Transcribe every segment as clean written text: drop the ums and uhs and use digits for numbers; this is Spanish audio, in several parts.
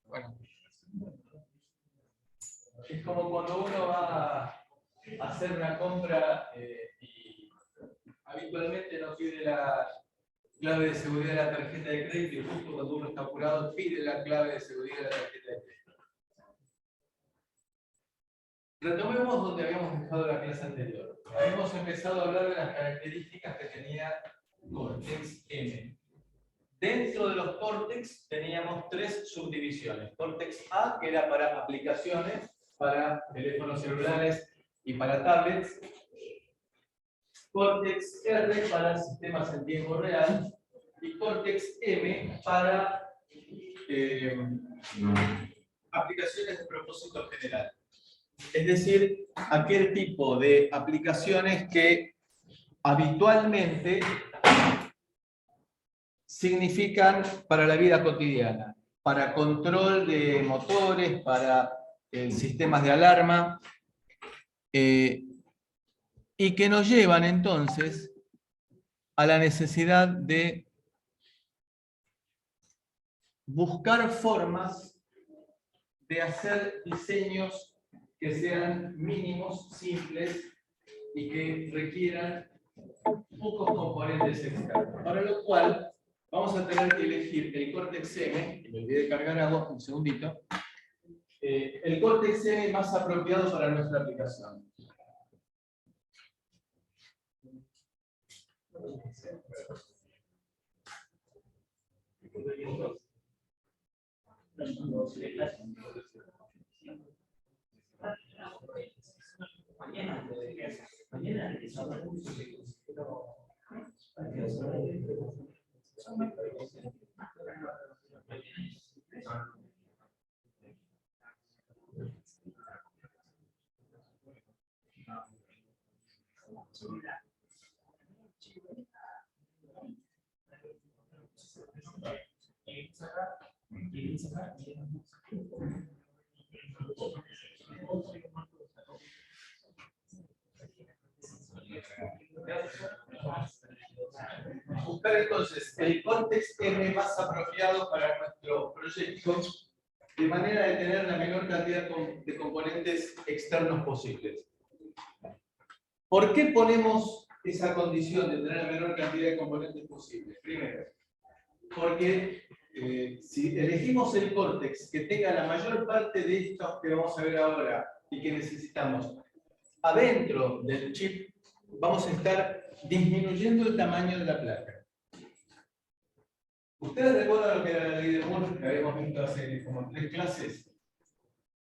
Bueno. Es como cuando uno va a hacer una compra y habitualmente no pide la clave de seguridad de la tarjeta de crédito y justo cuando uno está apurado pide la clave de seguridad de la tarjeta de crédito. Retomemos donde habíamos dejado la clase anterior. Habíamos empezado a hablar de las características que tenía Cortex-M. Dentro de los Cortex teníamos tres subdivisiones. Cortex A, que era para aplicaciones, para teléfonos celulares y para tablets. Cortex R para sistemas en tiempo real. Y Cortex M para aplicaciones de propósito general. Es decir, aquel tipo de aplicaciones que habitualmente significan para la vida cotidiana, para control de motores, para sistemas de alarma, y que nos llevan entonces a la necesidad de buscar formas de hacer diseños que sean mínimos, simples y que requieran pocos componentes externos. Para lo cual vamos a tener que elegir el Cortex-M, que me olvidé de cargar agua, un segundito, el Cortex-M más apropiado para nuestra aplicación. Buscar entonces el Cortex-M más apropiado para nuestro proyecto, de manera de tener la menor cantidad de componentes externos posibles. ¿Por qué ponemos esa condición de tener la menor cantidad de componentes posibles? Primero, porque si elegimos el Cortex que tenga la mayor parte de estos que vamos a ver ahora y que necesitamos adentro del chip, vamos a estar disminuyendo el tamaño de la placa. ¿Ustedes recuerdan lo que era la ley de Moore, que habíamos visto hace como 3 clases?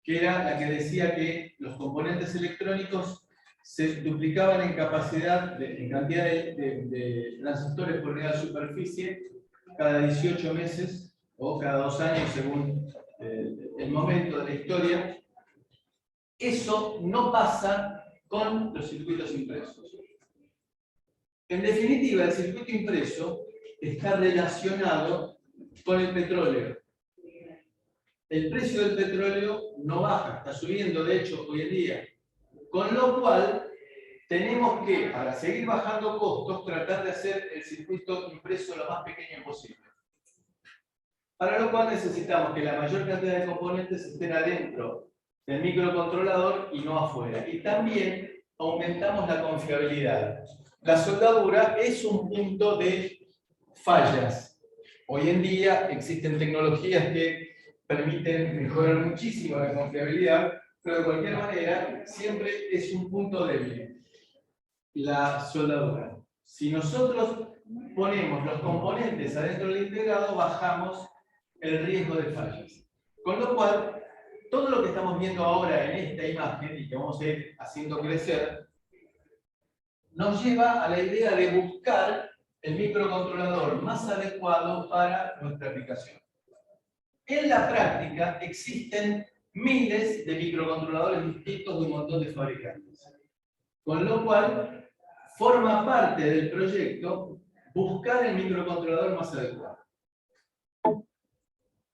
Que era la que decía que los componentes electrónicos se duplicaban en capacidad, en cantidad de transistores por unidad de superficie cada 18 meses o cada 2 años según el momento de la historia. Eso no pasa con los circuitos impresos. En definitiva, el circuito impreso está relacionado con el petróleo. El precio del petróleo no baja, está subiendo de hecho hoy en día. Con lo cual, tenemos que, para seguir bajando costos, tratar de hacer el circuito impreso lo más pequeño posible. Para lo cual necesitamos que la mayor cantidad de componentes estén adentro del microcontrolador y no afuera. Y también aumentamos la confiabilidad. La soldadura es un punto de fallas. Hoy en día existen tecnologías que permiten mejorar muchísimo la confiabilidad, pero de cualquier manera siempre es un punto débil. La soldadura. Si nosotros ponemos los componentes adentro del integrado, bajamos el riesgo de fallas. Con lo cual, todo lo que estamos viendo ahora en esta imagen, y que vamos a ir haciendo crecer, nos lleva a la idea de buscar el microcontrolador más adecuado para nuestra aplicación. En la práctica existen miles de microcontroladores distintos de un montón de fabricantes. Con lo cual, forma parte del proyecto buscar el microcontrolador más adecuado.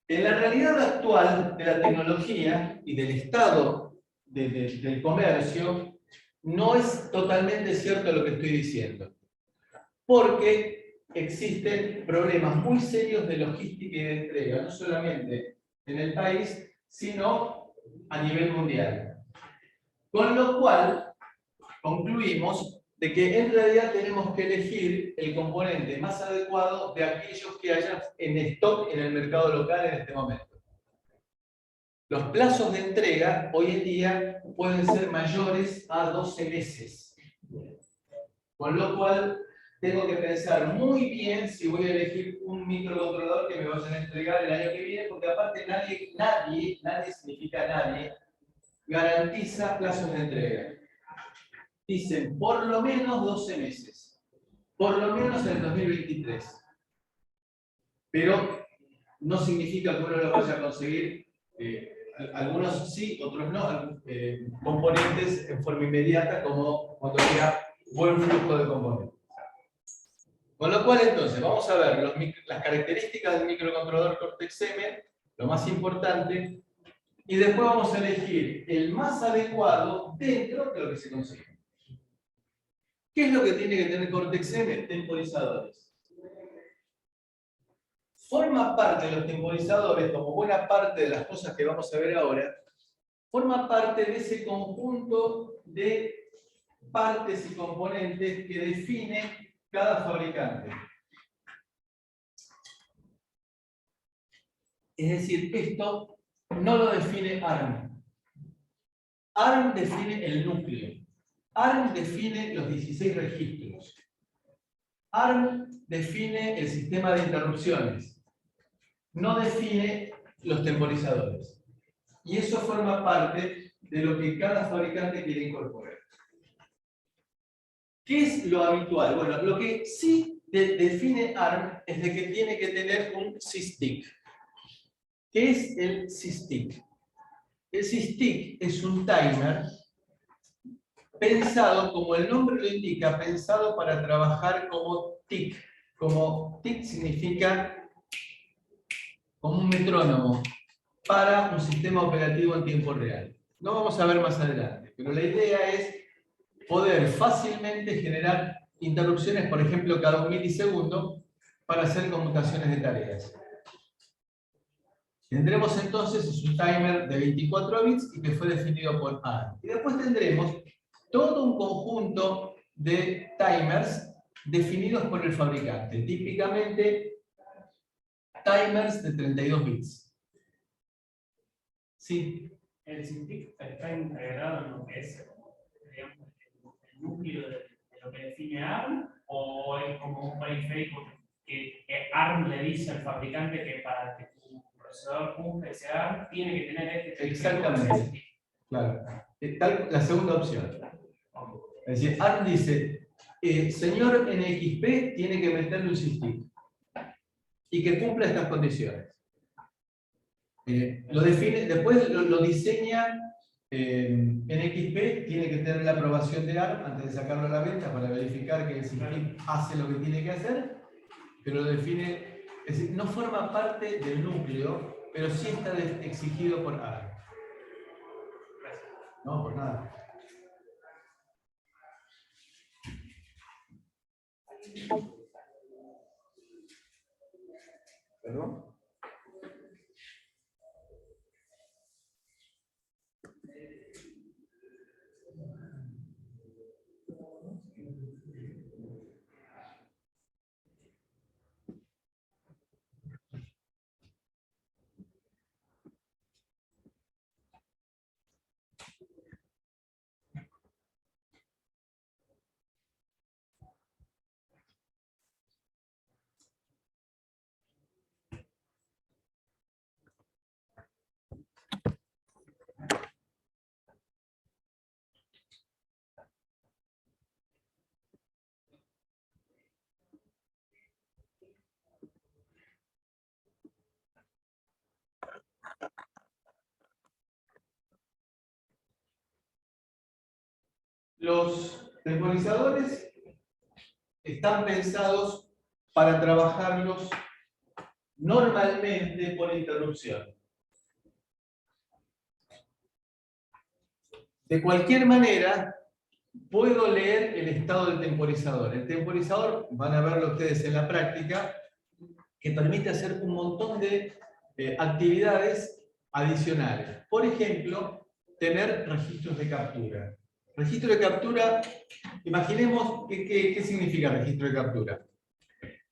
En la realidad actual de la tecnología y del estado del comercio, no es totalmente cierto lo que estoy diciendo, porque existen problemas muy serios de logística y de entrega, no solamente en el país, sino a nivel mundial. Con lo cual, concluimos de que en realidad tenemos que elegir el componente más adecuado de aquellos que hayan en stock en el mercado local en este momento. Los plazos de entrega hoy en día pueden ser mayores a 12 meses. Con lo cual, tengo que pensar muy bien si voy a elegir un microcontrolador que me vayan a entregar el año que viene, porque aparte nadie significa nadie, garantiza plazos de entrega. Dicen por lo menos 12 meses. Por lo menos en el 2023. Pero no significa que uno lo vaya a conseguir. Algunos sí, otros no, componentes en forma inmediata, como cuando haya buen flujo de componentes. Con lo cual, entonces, vamos a ver las características del microcontrolador Cortex-M, lo más importante, y después vamos a elegir el más adecuado dentro de lo que se consigue. ¿Qué es lo que tiene que tener Cortex-M? Temporizadores. Forma parte de los temporizadores, como buena parte de las cosas que vamos a ver ahora, forma parte de ese conjunto de partes y componentes que define cada fabricante. Es decir, esto no lo define ARM. ARM define el núcleo. ARM define los 16 registros. ARM define el sistema de interrupciones. No define los temporizadores. Y eso forma parte de lo que cada fabricante quiere incorporar. ¿Qué es lo habitual? Bueno, lo que sí define ARM es de que tiene que tener un SysTick. ¿Qué es el SysTick? El SysTick es un timer pensado, como el nombre lo indica, pensado para trabajar como tick. Como tick significa como un metrónomo para un sistema operativo en tiempo real. Lo vamos a ver más adelante, pero la idea es poder fácilmente generar interrupciones, por ejemplo, cada 1 milisegundo, para hacer conmutaciones de tareas. Tendremos entonces un timer de 24 bits y que fue definido por ARM. Y después tendremos todo un conjunto de timers definidos por el fabricante, típicamente timers de 32 bits. Sí. El SysTick está integrado en lo que es, digamos, el núcleo de lo que define ARM, o es como un periférico que ARM le dice al fabricante que para que tu procesador cumpla ese ARM tiene que tener este. Exactamente. Claro. La segunda opción. Es decir, ARM dice, señor NXP tiene que meterle un SysTick y que cumpla estas condiciones. Lo define, después lo diseña NXP, tiene que tener la aprobación de ARM antes de sacarlo a la venta para verificar que el SysTick hace lo que tiene que hacer, pero lo define, es decir, no forma parte del núcleo, pero sí está exigido por ARM. No, por nada. ¿Perdón? Los temporizadores están pensados para trabajarlos normalmente por interrupción. De cualquier manera, puedo leer el estado del temporizador. El temporizador, van a verlo ustedes en la práctica, que permite hacer un montón de actividades adicionales. Por ejemplo, tener registros de captura. Registro de captura, imaginemos, ¿qué significa registro de captura?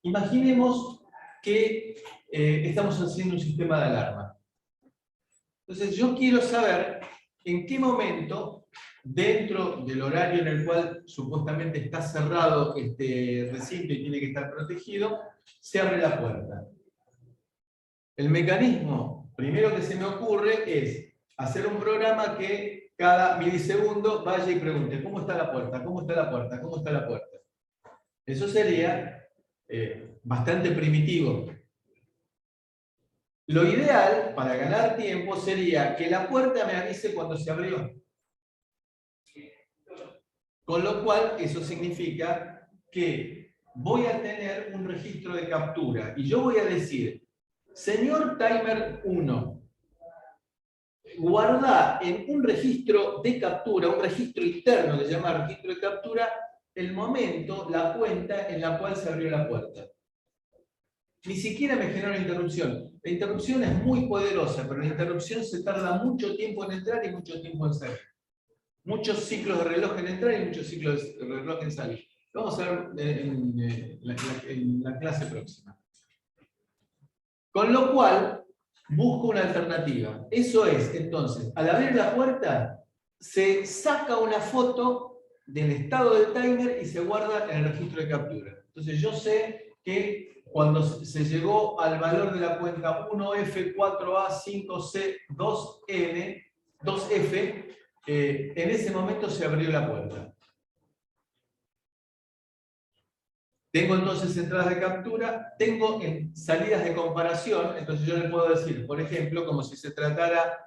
Imaginemos que estamos haciendo un sistema de alarma. Entonces yo quiero saber en qué momento, dentro del horario en el cual supuestamente está cerrado este recinto y tiene que estar protegido, se abre la puerta. El mecanismo primero que se me ocurre es hacer un programa que cada milisegundo vaya y pregunte ¿cómo está la puerta? ¿Cómo está la puerta? ¿Cómo está la puerta? Eso sería bastante primitivo. Lo ideal para ganar tiempo sería que la puerta me avise cuando se abrió. Con lo cual, eso significa que voy a tener un registro de captura y yo voy a decir, señor timer 1, guarda en un registro de captura, un registro interno que se llama registro de captura, el momento, la cuenta en la cual se abrió la puerta. Ni siquiera me genera una interrupción. La interrupción es muy poderosa, pero la interrupción se tarda mucho tiempo en entrar y mucho tiempo en salir. Muchos ciclos de reloj en entrar y muchos ciclos de reloj en salir. Lo vamos a ver en la clase próxima. Con lo cual, busco una alternativa. Eso es, entonces, al abrir la puerta, se saca una foto del estado del timer y se guarda en el registro de captura. Entonces yo sé que cuando se llegó al valor de la cuenta 1F4A5C2N, 2F, en ese momento se abrió la puerta. Tengo entonces entradas de captura, tengo salidas de comparación, entonces yo le puedo decir, por ejemplo, como si se tratara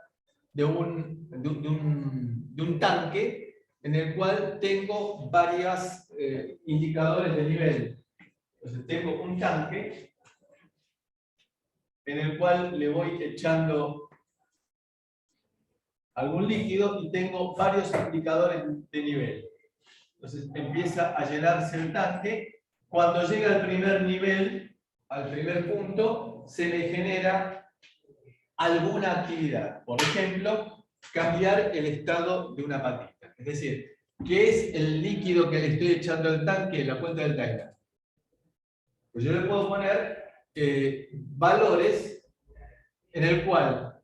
de un tanque en el cual tengo varios indicadores de nivel. Entonces tengo un tanque en el cual le voy echando algún líquido y tengo varios indicadores de nivel. Entonces empieza a llenarse el tanque. Cuando llega al primer nivel, al primer punto, se le genera alguna actividad. Por ejemplo, cambiar el estado de una patita. Es decir, ¿qué es el líquido que le estoy echando al tanque en la cuenta del timer? Pues yo le puedo poner valores en el cual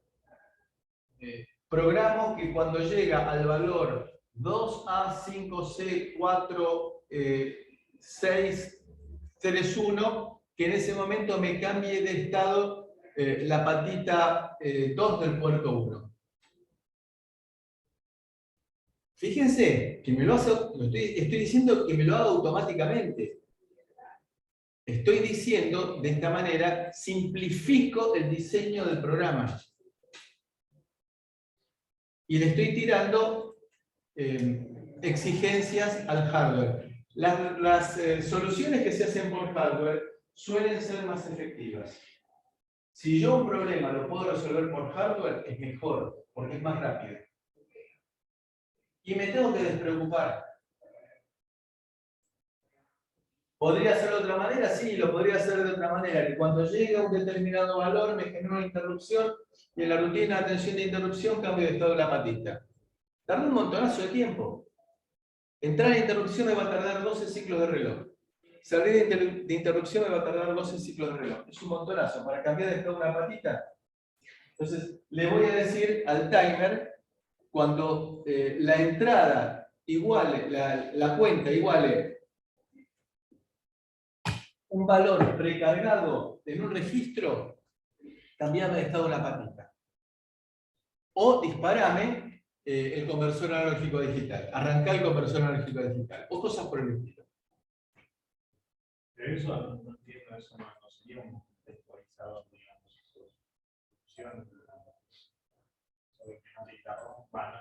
programo que cuando llega al valor 2A5C4, 631, que en ese momento me cambie de estado la patita 2 del puerto 1. Fíjense que me lo hace, estoy diciendo que me lo haga automáticamente. Estoy diciendo, de esta manera, simplifico el diseño del programa. Y le estoy tirando exigencias al hardware. Las soluciones que se hacen por hardware suelen ser más efectivas. Si yo un problema lo puedo resolver por hardware, es mejor, porque es más rápido. Y me tengo que despreocupar. ¿Podría hacerlo de otra manera? Sí, lo podría hacer de otra manera. Que cuando llegue a un determinado valor me genera una interrupción y en la rutina de atención de interrupción cambio de estado de la patita. Tarda un montonazo de tiempo. Entrar en interrupción me va a tardar 12 ciclos de reloj. Salir de interrupción me va a tardar 12 ciclos de reloj. Es un montonazo. Para cambiar de estado de una patita. Entonces, le voy a decir al timer, cuando la entrada iguale, la cuenta iguale un valor precargado en un registro, cambiame de estado una patita. O disparame el conversor analógico digital. Arrancar el conversor analógico digital. O cosas por el estilo. Pero eso no entiendo, eso no sería un temporizador, digamos,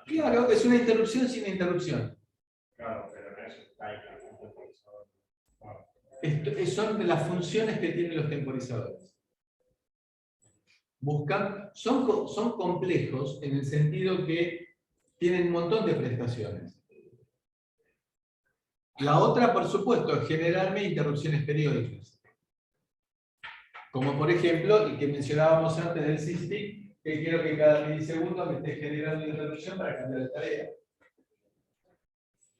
Claro, es una interrupción sin interrupción. Claro, pero no es un temporizador. Son de las funciones que tienen los temporizadores. Son complejos en el sentido que tienen un montón de prestaciones. La otra, por supuesto, es generarme interrupciones periódicas. Como por ejemplo, el que mencionábamos antes del SysTick, que quiero que cada milisegundo me esté generando una interrupción para cambiar de tarea.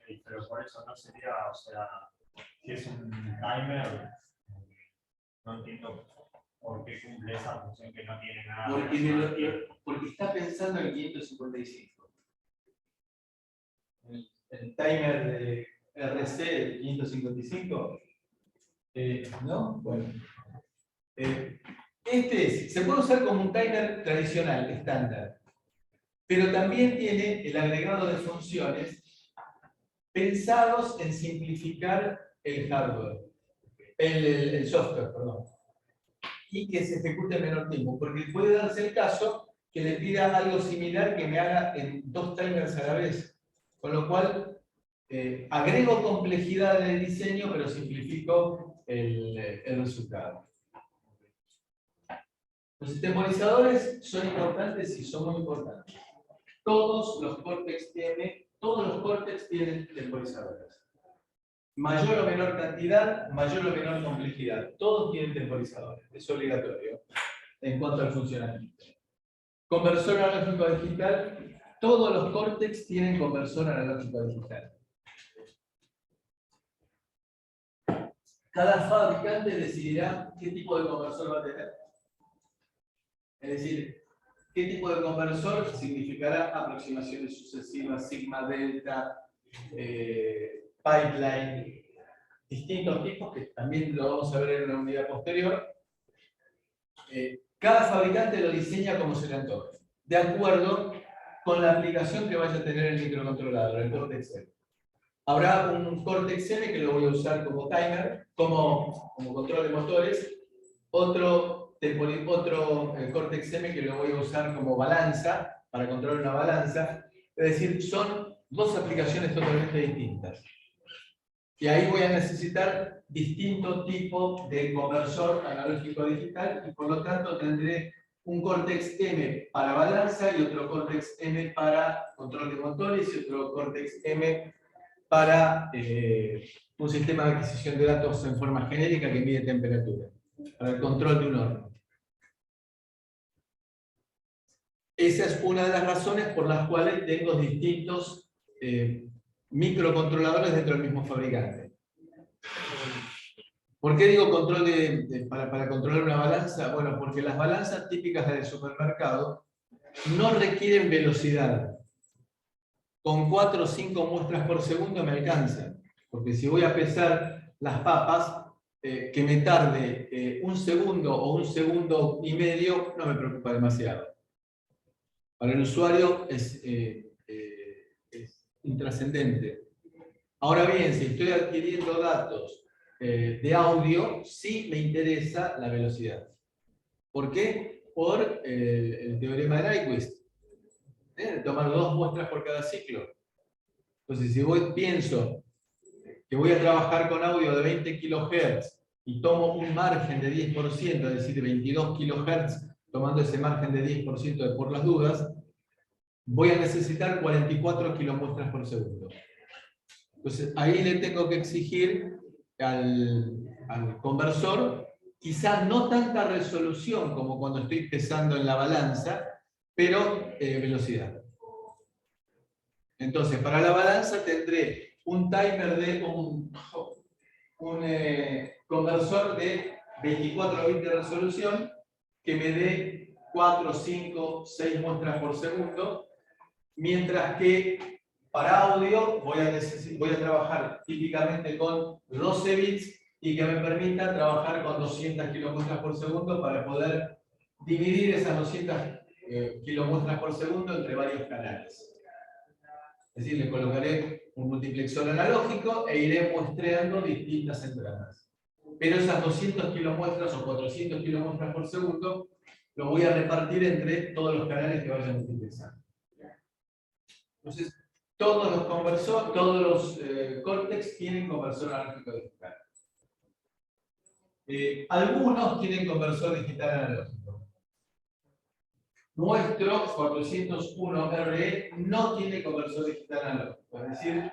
Sí, pero por eso no sería, o sea, si es un timer, no entiendo por qué cumple esa función que no tiene nada. Porque está pensando en 555. El timer de RC de 555. ¿No? Bueno. Se puede usar como un timer tradicional, estándar. Pero también tiene el agregado de funciones pensados en simplificar el hardware, el software, perdón, y que se ejecute en menor tiempo, porque puede darse el caso que le pida algo similar que me haga en 2 timers a la vez, con lo cual agrego complejidad en el diseño, pero simplifico el resultado. Los temporizadores son importantes y son muy importantes. Todos los Cortex tienen temporizadores. Mayor o menor cantidad, mayor o menor complejidad. Todos tienen temporizadores. Es obligatorio en cuanto al funcionamiento. Conversor analógico digital. Todos los Cortex tienen conversor analógico digital. Cada fabricante decidirá qué tipo de conversor va a tener. Es decir, qué tipo de conversor significará aproximaciones sucesivas, sigma, delta, pipeline, distintos tipos que también lo vamos a ver en una unidad posterior. Cada fabricante lo diseña como se le antoje, de acuerdo con la aplicación que vaya a tener el microcontrolador, el Cortex-M. Habrá un Cortex-M que lo voy a usar como timer, como control de motores, otro Cortex-M que lo voy a usar como balanza, para controlar una balanza. Es decir, son dos aplicaciones totalmente distintas. Y ahí voy a necesitar distinto tipo de conversor analógico digital y por lo tanto tendré un Cortex-M para balanza y otro Cortex-M para control de motores y otro Cortex-M para un sistema de adquisición de datos en forma genérica que mide temperatura, para el control de un horno. Esa es una de las razones por las cuales tengo distintos microcontroladores dentro del mismo fabricante. ¿Por qué digo control para controlar una balanza? Bueno, porque las balanzas típicas del supermercado no requieren velocidad. Con 4 o 5 muestras por segundo me alcanza. Porque si voy a pesar las papas, que me tarde un segundo o un segundo y medio, no me preocupa demasiado. Para el usuario es intrascendente. Ahora bien, si estoy adquiriendo datos de audio, sí me interesa la velocidad. ¿Por qué? Por el teorema de Nyquist. Tomar 2 muestras por cada ciclo. Entonces, si pienso que voy a trabajar con audio de 20 kHz y tomo un margen de 10%, es decir, 22 kHz, tomando ese margen de 10% de por las dudas, voy a necesitar 44 kilomuestras por segundo. Entonces, ahí le tengo que exigir al conversor, quizás no tanta resolución como cuando estoy pesando en la balanza, pero velocidad. Entonces, para la balanza tendré un timer de un conversor de 24 bits de resolución que me dé 4, 5, 6 muestras por segundo, mientras que para audio voy a trabajar típicamente con 12 bits y que me permita trabajar con 200 kilomuestras por segundo para poder dividir esas 200 kilomuestras por segundo entre varios canales. Es decir, le colocaré un multiplexor analógico e iré muestreando distintas entradas. Pero esas 200 kilomuestras o 400 kilomuestras por segundo lo voy a repartir entre todos los canales que vayan multiplexando. Entonces, todos los Cortex tienen conversor analógico digital. Algunos tienen conversor digital analógico. Nuestro 401RE no tiene conversor digital analógico. Es decir,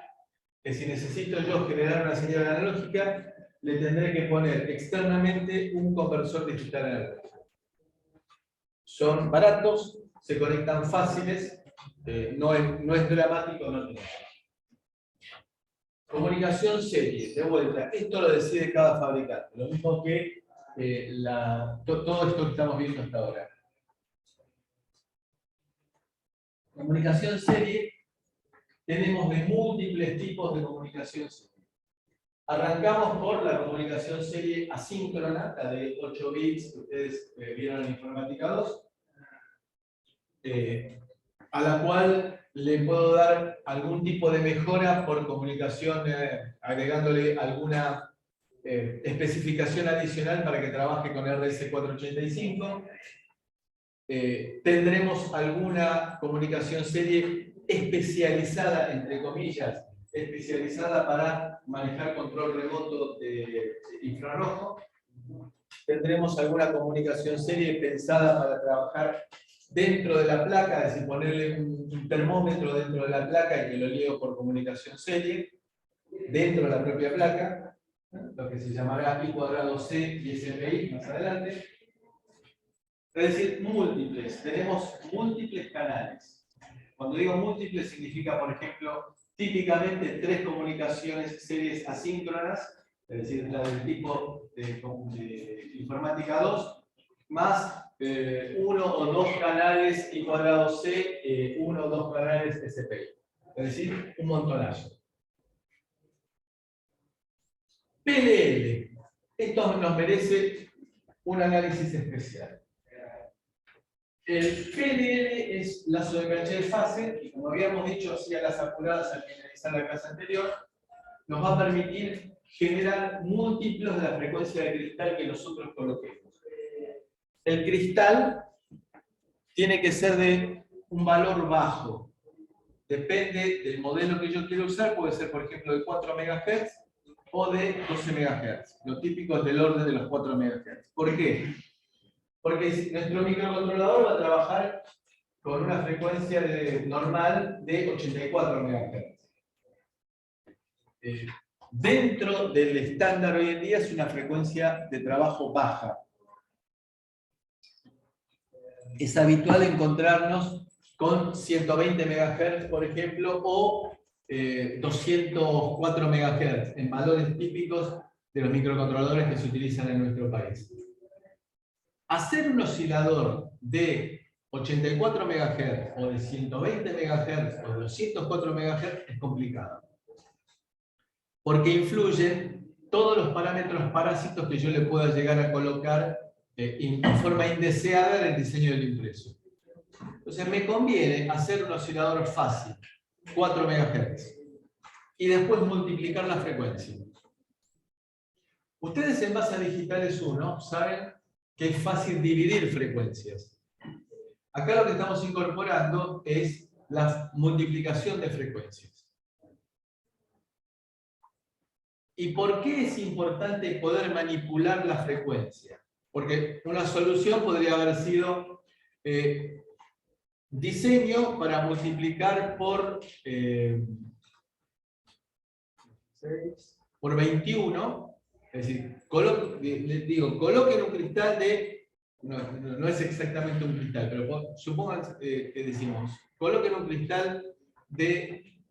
que si necesito yo generar una señal analógica, le tendré que poner externamente un conversor digital analógico. Son baratos, se conectan fáciles, no es dramático no tenerlo. Comunicación serie, de vuelta, esto lo decide cada fabricante, lo mismo que todo esto que estamos viendo hasta ahora. Comunicación serie, tenemos de múltiples tipos de comunicación serie. Arrancamos por la comunicación serie asíncrona, la de 8 bits que ustedes vieron en Informática 2, a la cual le puedo dar algún tipo de mejora por comunicación, agregándole alguna especificación adicional para que trabaje con RS485. Tendremos alguna comunicación serie especializada, entre comillas, especializada para manejar control remoto de infrarrojo. Tendremos alguna comunicación serie pensada para trabajar dentro de la placa, es decir, ponerle un termómetro dentro de la placa y que lo liego por comunicación serie, dentro de la propia placa, lo que se llamará I²C y SPI más adelante. Es decir, múltiples, tenemos múltiples canales. Cuando digo múltiples significa, por ejemplo, típicamente 3 comunicaciones series asíncronas, es decir, la del tipo de Informática 2, más 1 o 2 canales I²C, 1 o 2 canales SPI. Es decir, un montonazo. PLL. Esto nos merece un análisis especial. El PLL es lazo de caché de fase, y como habíamos dicho así a las apuradas al finalizar la clase anterior, nos va a permitir generar múltiplos de la frecuencia de cristal que nosotros coloquemos. El cristal tiene que ser de un valor bajo. Depende del modelo que yo quiero usar, puede ser por ejemplo de 4 MHz o de 12 MHz. Lo típico es del orden de los 4 MHz. ¿Por qué? Porque nuestro microcontrolador va a trabajar con una frecuencia normal de 84 MHz. Dentro del estándar hoy en día es una frecuencia de trabajo baja. Es habitual encontrarnos con 120 MHz, por ejemplo, o 204 MHz, en valores típicos de los microcontroladores que se utilizan en nuestro país. Hacer un oscilador de 84 MHz o de 120 MHz o de 204 MHz es complicado. Porque influyen todos los parámetros parásitos que yo le pueda llegar a colocar en forma indeseada en el diseño del impreso. Entonces me conviene hacer un oscilador fácil, 4 MHz, y después multiplicar la frecuencia. Ustedes en Base Digitales 1 saben que es fácil dividir frecuencias. Acá lo que estamos incorporando es la multiplicación de frecuencias. ¿Y por qué es importante poder manipular la frecuencia? Porque una solución podría haber sido diseño para multiplicar por 21. Es decir, coloquen un cristal de... No es exactamente un cristal, pero supongan que decimos, coloquen un cristal de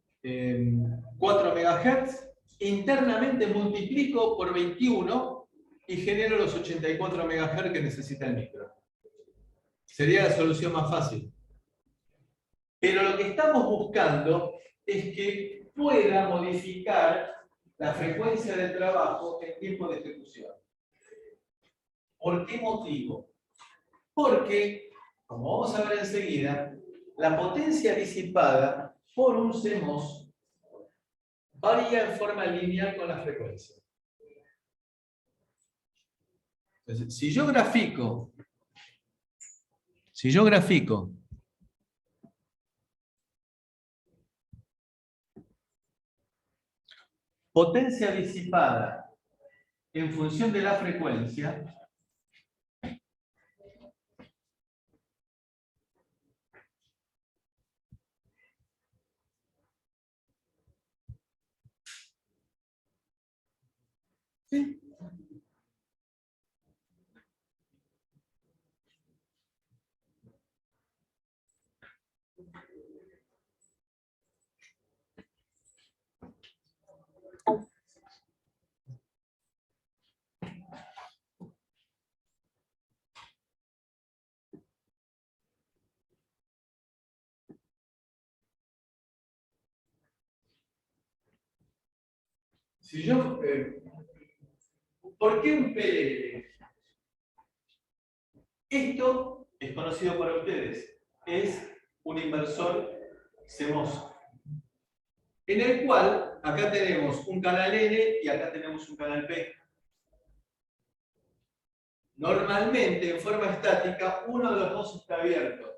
4 MHz, internamente multiplico por 21 y genero los 84 MHz que necesita el micro. Sería la solución más fácil. Pero lo que estamos buscando es que pueda modificar la frecuencia del trabajo en tiempo de ejecución. ¿Por qué motivo? Porque, como vamos a ver enseguida, la potencia disipada por un CMOS varía en forma lineal con la frecuencia. Entonces, si yo grafico potencia disipada en función de la frecuencia, ¿Sí? Si yo, ¿por qué un PLL? Esto es conocido para ustedes, es un inversor CMOS, en el cual acá tenemos un canal N y acá tenemos un canal P. Normalmente, en forma estática, uno de los dos está abierto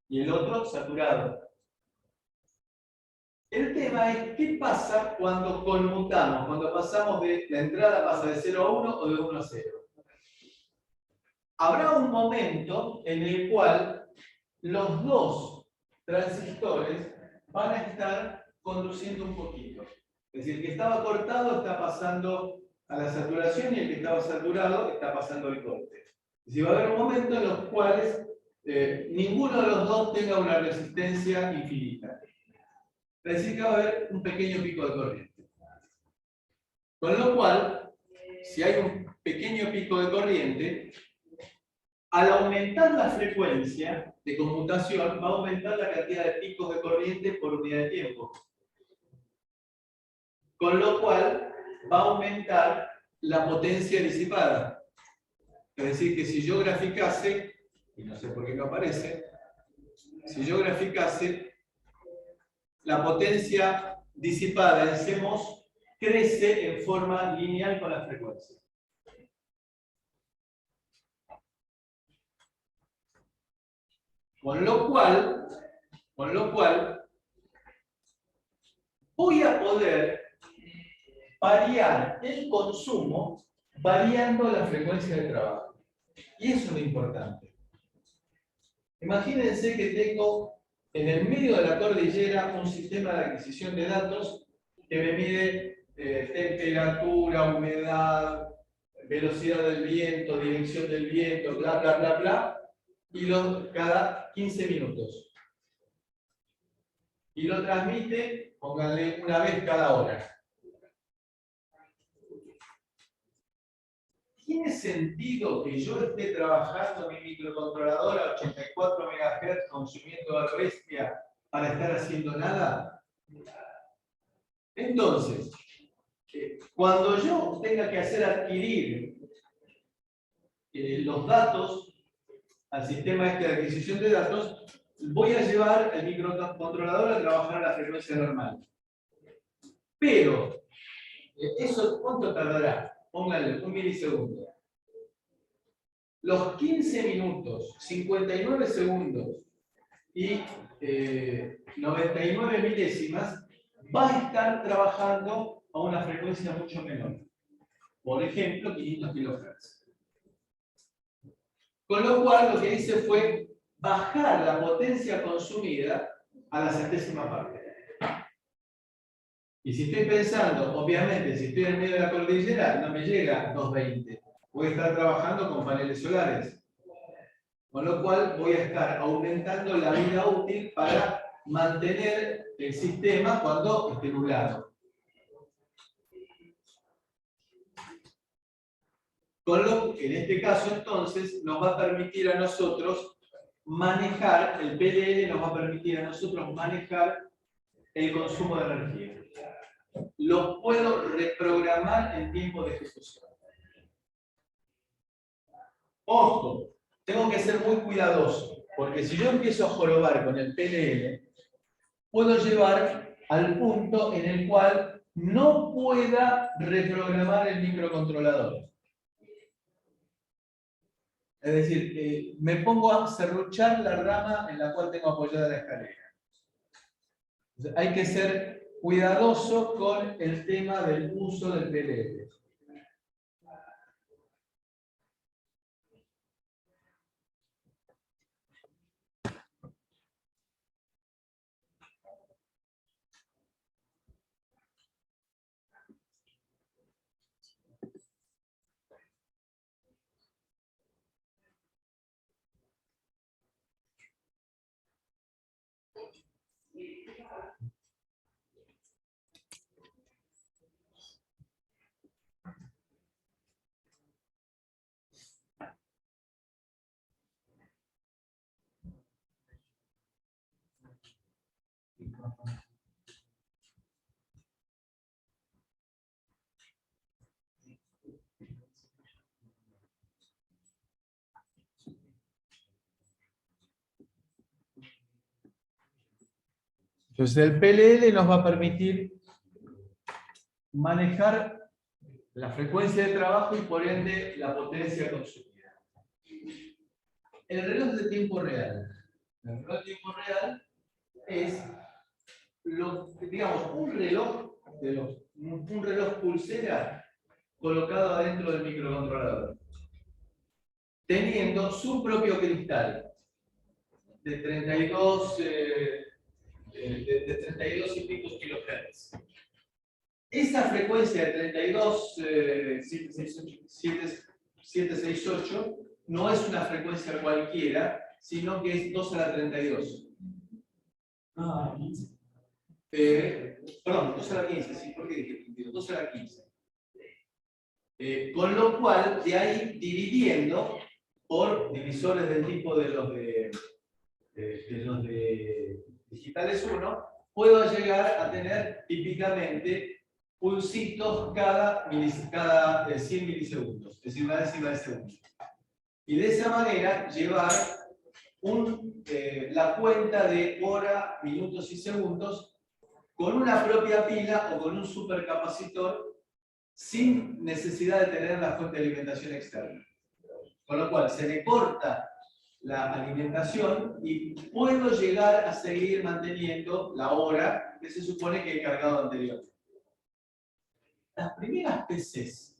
y el otro saturado. El tema es, ¿qué pasa cuando conmutamos? Cuando pasamos de la entrada pasa de 0 a 1 o de 1 a 0. Habrá un momento en el cual los dos transistores van a estar conduciendo un poquito. Es decir, el que estaba cortado está pasando a la saturación y el que estaba saturado está pasando al corte. Es decir, va a haber un momento en los cuales ninguno de los dos tenga una resistencia infinita. Es decir, que va a haber un pequeño pico de corriente. Con lo cual, si hay un pequeño pico de corriente, al aumentar la frecuencia de conmutación, va a aumentar la cantidad de picos de corriente por unidad de tiempo. Con lo cual, va a aumentar la potencia disipada. Es decir, que si yo graficase, y no sé por qué no aparece, si yo graficase, la potencia disipada en CMOS crece en forma lineal con la frecuencia. Con lo cual, voy a poder variar el consumo variando la frecuencia de trabajo. Y eso es lo importante. Imagínense que tengo en el medio de la cordillera un sistema de adquisición de datos que me mide temperatura, humedad, velocidad del viento, dirección del viento, bla, bla, bla, bla, y cada 15 minutos. Y lo transmite, pónganle, una vez cada hora. ¿Tiene sentido que yo esté trabajando mi microcontrolador a 84 MHz consumiendo a la bestia para estar haciendo nada? Entonces, cuando yo tenga que hacer adquirir los datos al sistema este de adquisición de datos, voy a llevar el microcontrolador a trabajar a la frecuencia normal. Pero, ¿eso cuánto tardará? Pónganle un milisegundo. Los 15 minutos, 59 segundos y 99 milésimas va a estar trabajando a una frecuencia mucho menor. Por ejemplo, 500 kHz. Con lo cual, lo que hice fue bajar la potencia consumida a la centésima parte. Y si estoy pensando, obviamente, si estoy en medio de la cordillera, no me llega a 220. Voy a estar trabajando con paneles solares. Con lo cual voy a estar aumentando la vida útil para mantener el sistema cuando esté nublado. Con lo que en este caso entonces nos va a permitir a nosotros manejar, el PLL nos va a permitir a nosotros manejar el consumo de energía. Lo puedo reprogramar en tiempo de ejecución. Ojo, tengo que ser muy cuidadoso, porque si yo empiezo a jorobar con el PLL, puedo llevar al punto en el cual no pueda reprogramar el microcontrolador. Es decir, me pongo a serruchar la rama en la cual tengo apoyada la escalera. Entonces, hay que ser cuidadoso con el tema del uso del PLL. Entonces el PLL nos va a permitir manejar la frecuencia de trabajo y por ende la potencia consumida. El reloj de tiempo real. El reloj de tiempo real es, digamos, un reloj pulsera colocado adentro del microcontrolador, teniendo su propio cristal de 32 y pico kilohertz. Esa frecuencia de 32.768 no es una frecuencia cualquiera, sino que es 2 a la 32. Perdón, 2 a la 15, sí, ¿por qué dije 32? 2 a la 15. Con lo cual, de ahí dividiendo por divisores del tipo de los de digitales 1, puedo llegar a tener típicamente pulsitos cada 100 milisegundos, es decir, una décima de segundo. Y de esa manera llevar la cuenta de hora, minutos y segundos con una propia pila o con un supercapacitor sin necesidad de tener la fuente de alimentación externa. Con lo cual se me corta la alimentación y puedo llegar a seguir manteniendo la hora que se supone que he cargado anteriormente. Las primeras PCs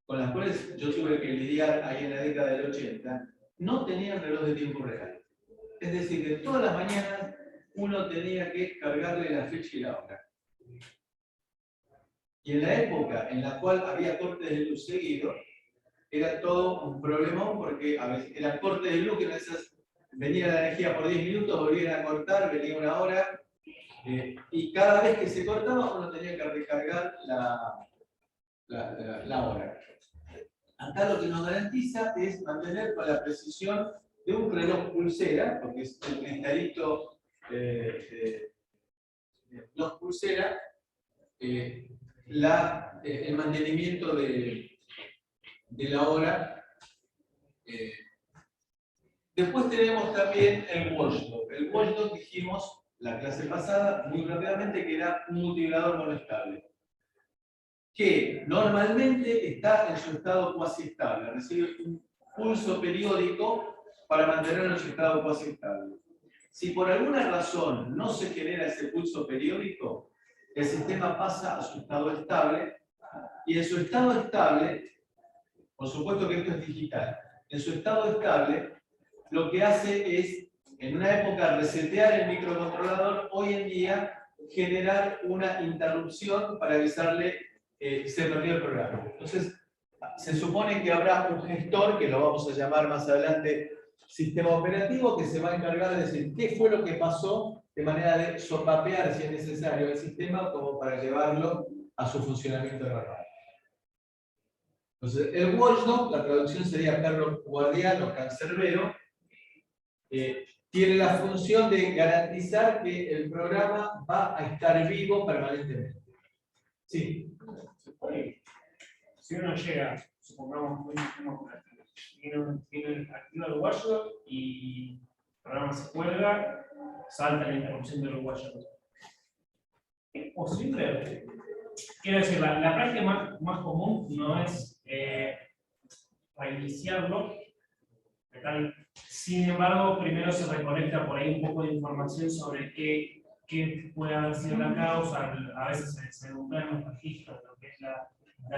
con las cuales yo tuve que lidiar ahí en la década del 80 no tenían reloj de tiempo real. Es decir, que todas las mañanas uno tenía que cargarle la fecha y la hora. Y en la época en la cual había cortes de luz seguido, era todo un problemón porque a veces eran cortes de luz que venía la energía por 10 minutos, volvían a cortar, venía una hora, y cada vez que se cortaba uno tenía que recargar la hora. Acá lo que nos garantiza es mantener con la precisión de un reloj pulsera, porque es el cristalito reloj pulsera, el mantenimiento de la hora. Después tenemos también el watchdog. El watchdog dijimos la clase pasada, muy rápidamente, que era un multivibrador monoestable, que normalmente está en su estado cuasi estable, recibe un pulso periódico para mantenerlo en su estado cuasi estable. Si por alguna razón no se genera ese pulso periódico, el sistema pasa a su estado estable, y en su estado estable, por supuesto que esto es digital, en su estado estable lo que hace es, en una época, resetear el microcontrolador, hoy en día generar una interrupción para avisarle que se perdió el programa. Entonces, se supone que habrá un gestor, que lo vamos a llamar más adelante sistema operativo, que se va a encargar de decir qué fue lo que pasó, de manera de sopapear, si es necesario, el sistema como para llevarlo a su funcionamiento normal. Entonces, el watchdog, la traducción sería perro guardián o cancerbero, tiene la función de garantizar que el programa va a estar vivo permanentemente. Sí. Si uno llega, supongamos, tiene activa el watchdog y el programa se cuelga, salta la interrupción del watchdog. ¿Es posible? Quiero decir, la práctica más común no es reiniciarlo. Sin embargo, primero se recolecta por ahí un poco de información sobre qué puede haber sido la causa. A veces se enumeran los registros de lo que es la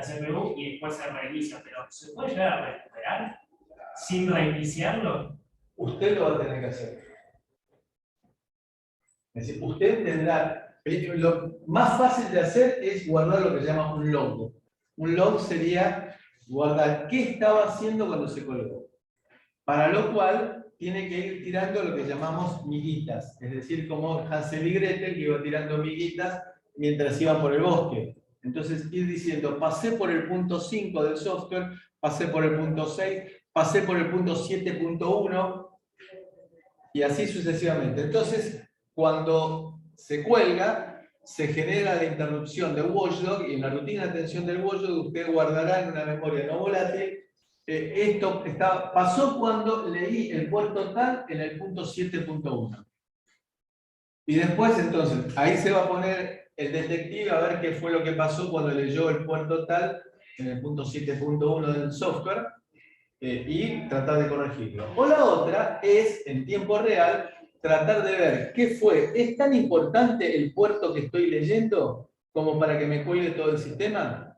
CPU y después se reinicia. Pero ¿se puede llegar a recuperar sin reiniciarlo? Usted lo va a tener que hacer. Es decir, usted tendrá. Lo más fácil de hacer es guardar lo que se llama un log. Un log sería guardar qué estaba haciendo cuando se colgó. Para lo cual tiene que ir tirando lo que llamamos miguitas. Es decir, como Hansel y Gretel, que iba tirando miguitas mientras iban por el bosque. Entonces ir diciendo, pasé por el punto 5 del software, pasé por el punto 6, pasé por el punto 7.1 y así sucesivamente. Entonces, cuando se cuelga, se genera la interrupción de watchdog y en la rutina de atención del watchdog usted guardará en una memoria no volátil. Esto pasó cuando leí el puerto tal en el punto 7.1. Y después, entonces, ahí se va a poner el detective a ver qué fue lo que pasó cuando leyó el puerto tal en el punto 7.1 del software y tratar de corregirlo. O la otra es, en tiempo real, tratar de ver qué fue. ¿Es tan importante el puerto que estoy leyendo como para que me cuelgue todo el sistema?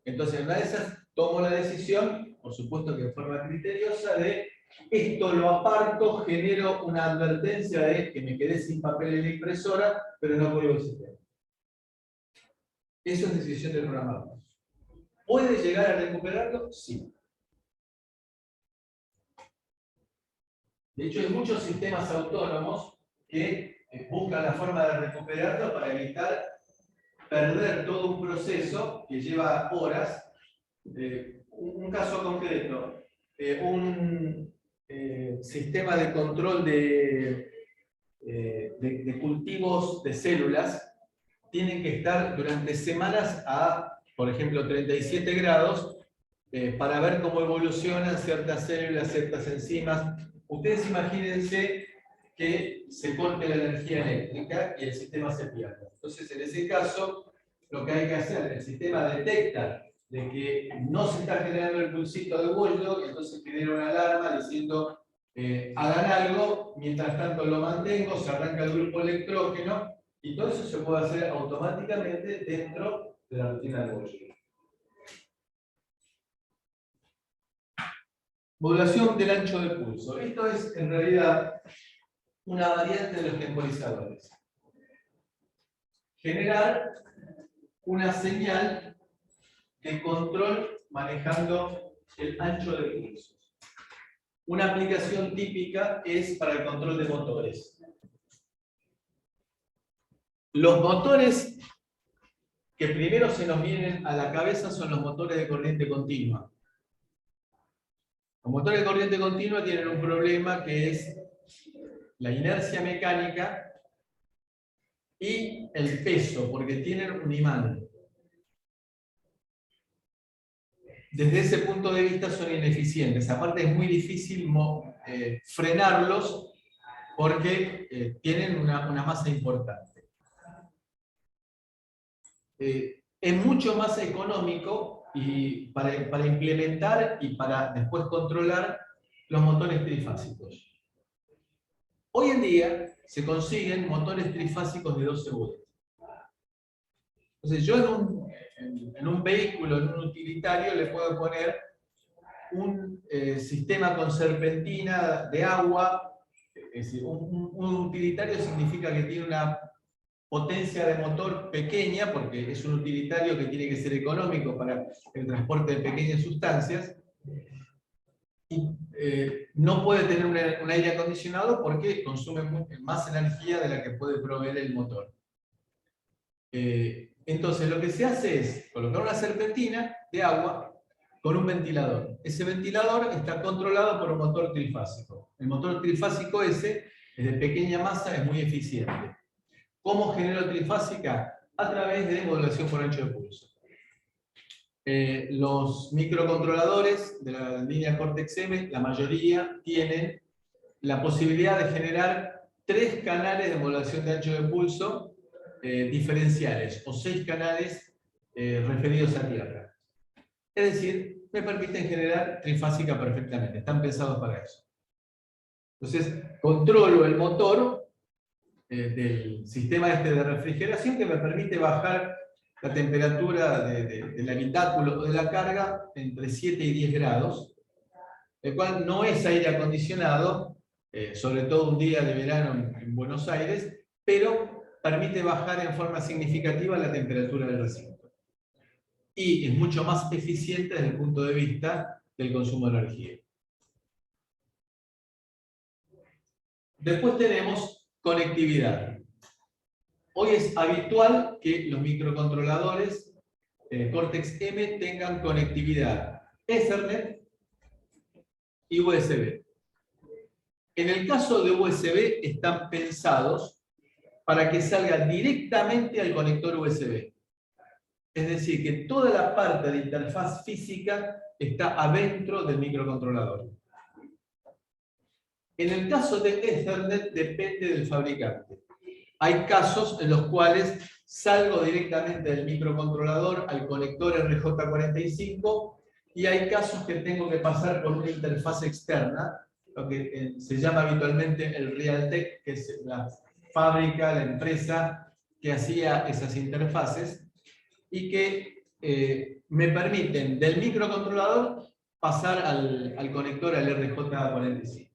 Entonces, en una de esas, tomo la decisión, por supuesto que de forma criteriosa, de esto lo aparto, genero una advertencia de que me quedé sin papel en la impresora, pero no cuelgo el sistema. Eso es decisión del programador. ¿Puede llegar a recuperarlo? Sí. De hecho, hay muchos sistemas autónomos que buscan la forma de recuperarlo para evitar perder todo un proceso que lleva horas. Un caso concreto, un sistema de control de cultivos de células tienen que estar durante semanas a, por ejemplo, 37 grados para ver cómo evolucionan ciertas células, ciertas enzimas. Ustedes imagínense que se corte la energía eléctrica y el sistema se pierde. Entonces, en ese caso, lo que hay que hacer, el sistema detecta de que no se está generando el pulsito de watchdog, entonces genera una alarma diciendo hagan algo, mientras tanto lo mantengo, se arranca el grupo electrógeno, y todo eso se puede hacer automáticamente dentro de la rutina de watchdog. Modulación del ancho de pulso. Esto es en realidad una variante de los temporizadores. Generar una señal de control manejando el ancho de pulso. Una aplicación típica es para el control de motores. Los motores que primero se nos vienen a la cabeza son los motores de corriente continua. Los motores de corriente continua tienen un problema que es la inercia mecánica y el peso, porque tienen un imán. Desde ese punto de vista son ineficientes. Aparte es muy difícil frenarlos porque tienen una masa importante. Es mucho más económico y para implementar y para después controlar los motores trifásicos. Hoy en día se consiguen motores trifásicos de 12 volts. Entonces yo en un vehículo, en un utilitario, le puedo poner un sistema con serpentina de agua. Es decir, un utilitario significa que tiene una potencia de motor pequeña, porque es un utilitario que tiene que ser económico para el transporte de pequeñas sustancias, y no puede tener un aire acondicionado porque consume más energía de la que puede proveer el motor. Entonces lo que se hace es colocar una serpentina de agua con un ventilador. Ese ventilador está controlado por un motor trifásico. El motor trifásico ese es de pequeña masa, es muy eficiente. ¿Cómo genero trifásica? A través de modulación por ancho de pulso. Los microcontroladores de la línea Cortex-M, la mayoría tienen la posibilidad de generar 3 canales de modulación de ancho de pulso diferenciales, o 6 canales referidos a tierra. Es decir, me permiten generar trifásica perfectamente, están pensados para eso. Entonces, controlo el motor del sistema este de refrigeración que me permite bajar la temperatura del habitáculo o de la carga entre 7 y 10 grados, el cual no es aire acondicionado, sobre todo un día de verano en Buenos Aires, pero permite bajar en forma significativa la temperatura del recinto. Y es mucho más eficiente desde el punto de vista del consumo de energía. Después tenemos conectividad. Hoy es habitual que los microcontroladores Cortex-M tengan conectividad Ethernet y USB. En el caso de USB están pensados para que salga directamente al conector USB. Es decir, que toda la parte de interfaz física está adentro del microcontrolador. En el caso de Ethernet depende del fabricante. Hay casos en los cuales salgo directamente del microcontrolador al conector RJ45 y hay casos que tengo que pasar por una interfaz externa, lo que se llama habitualmente el Realtek, que es la fábrica, la empresa que hacía esas interfaces y que me permiten del microcontrolador pasar al conector al RJ45.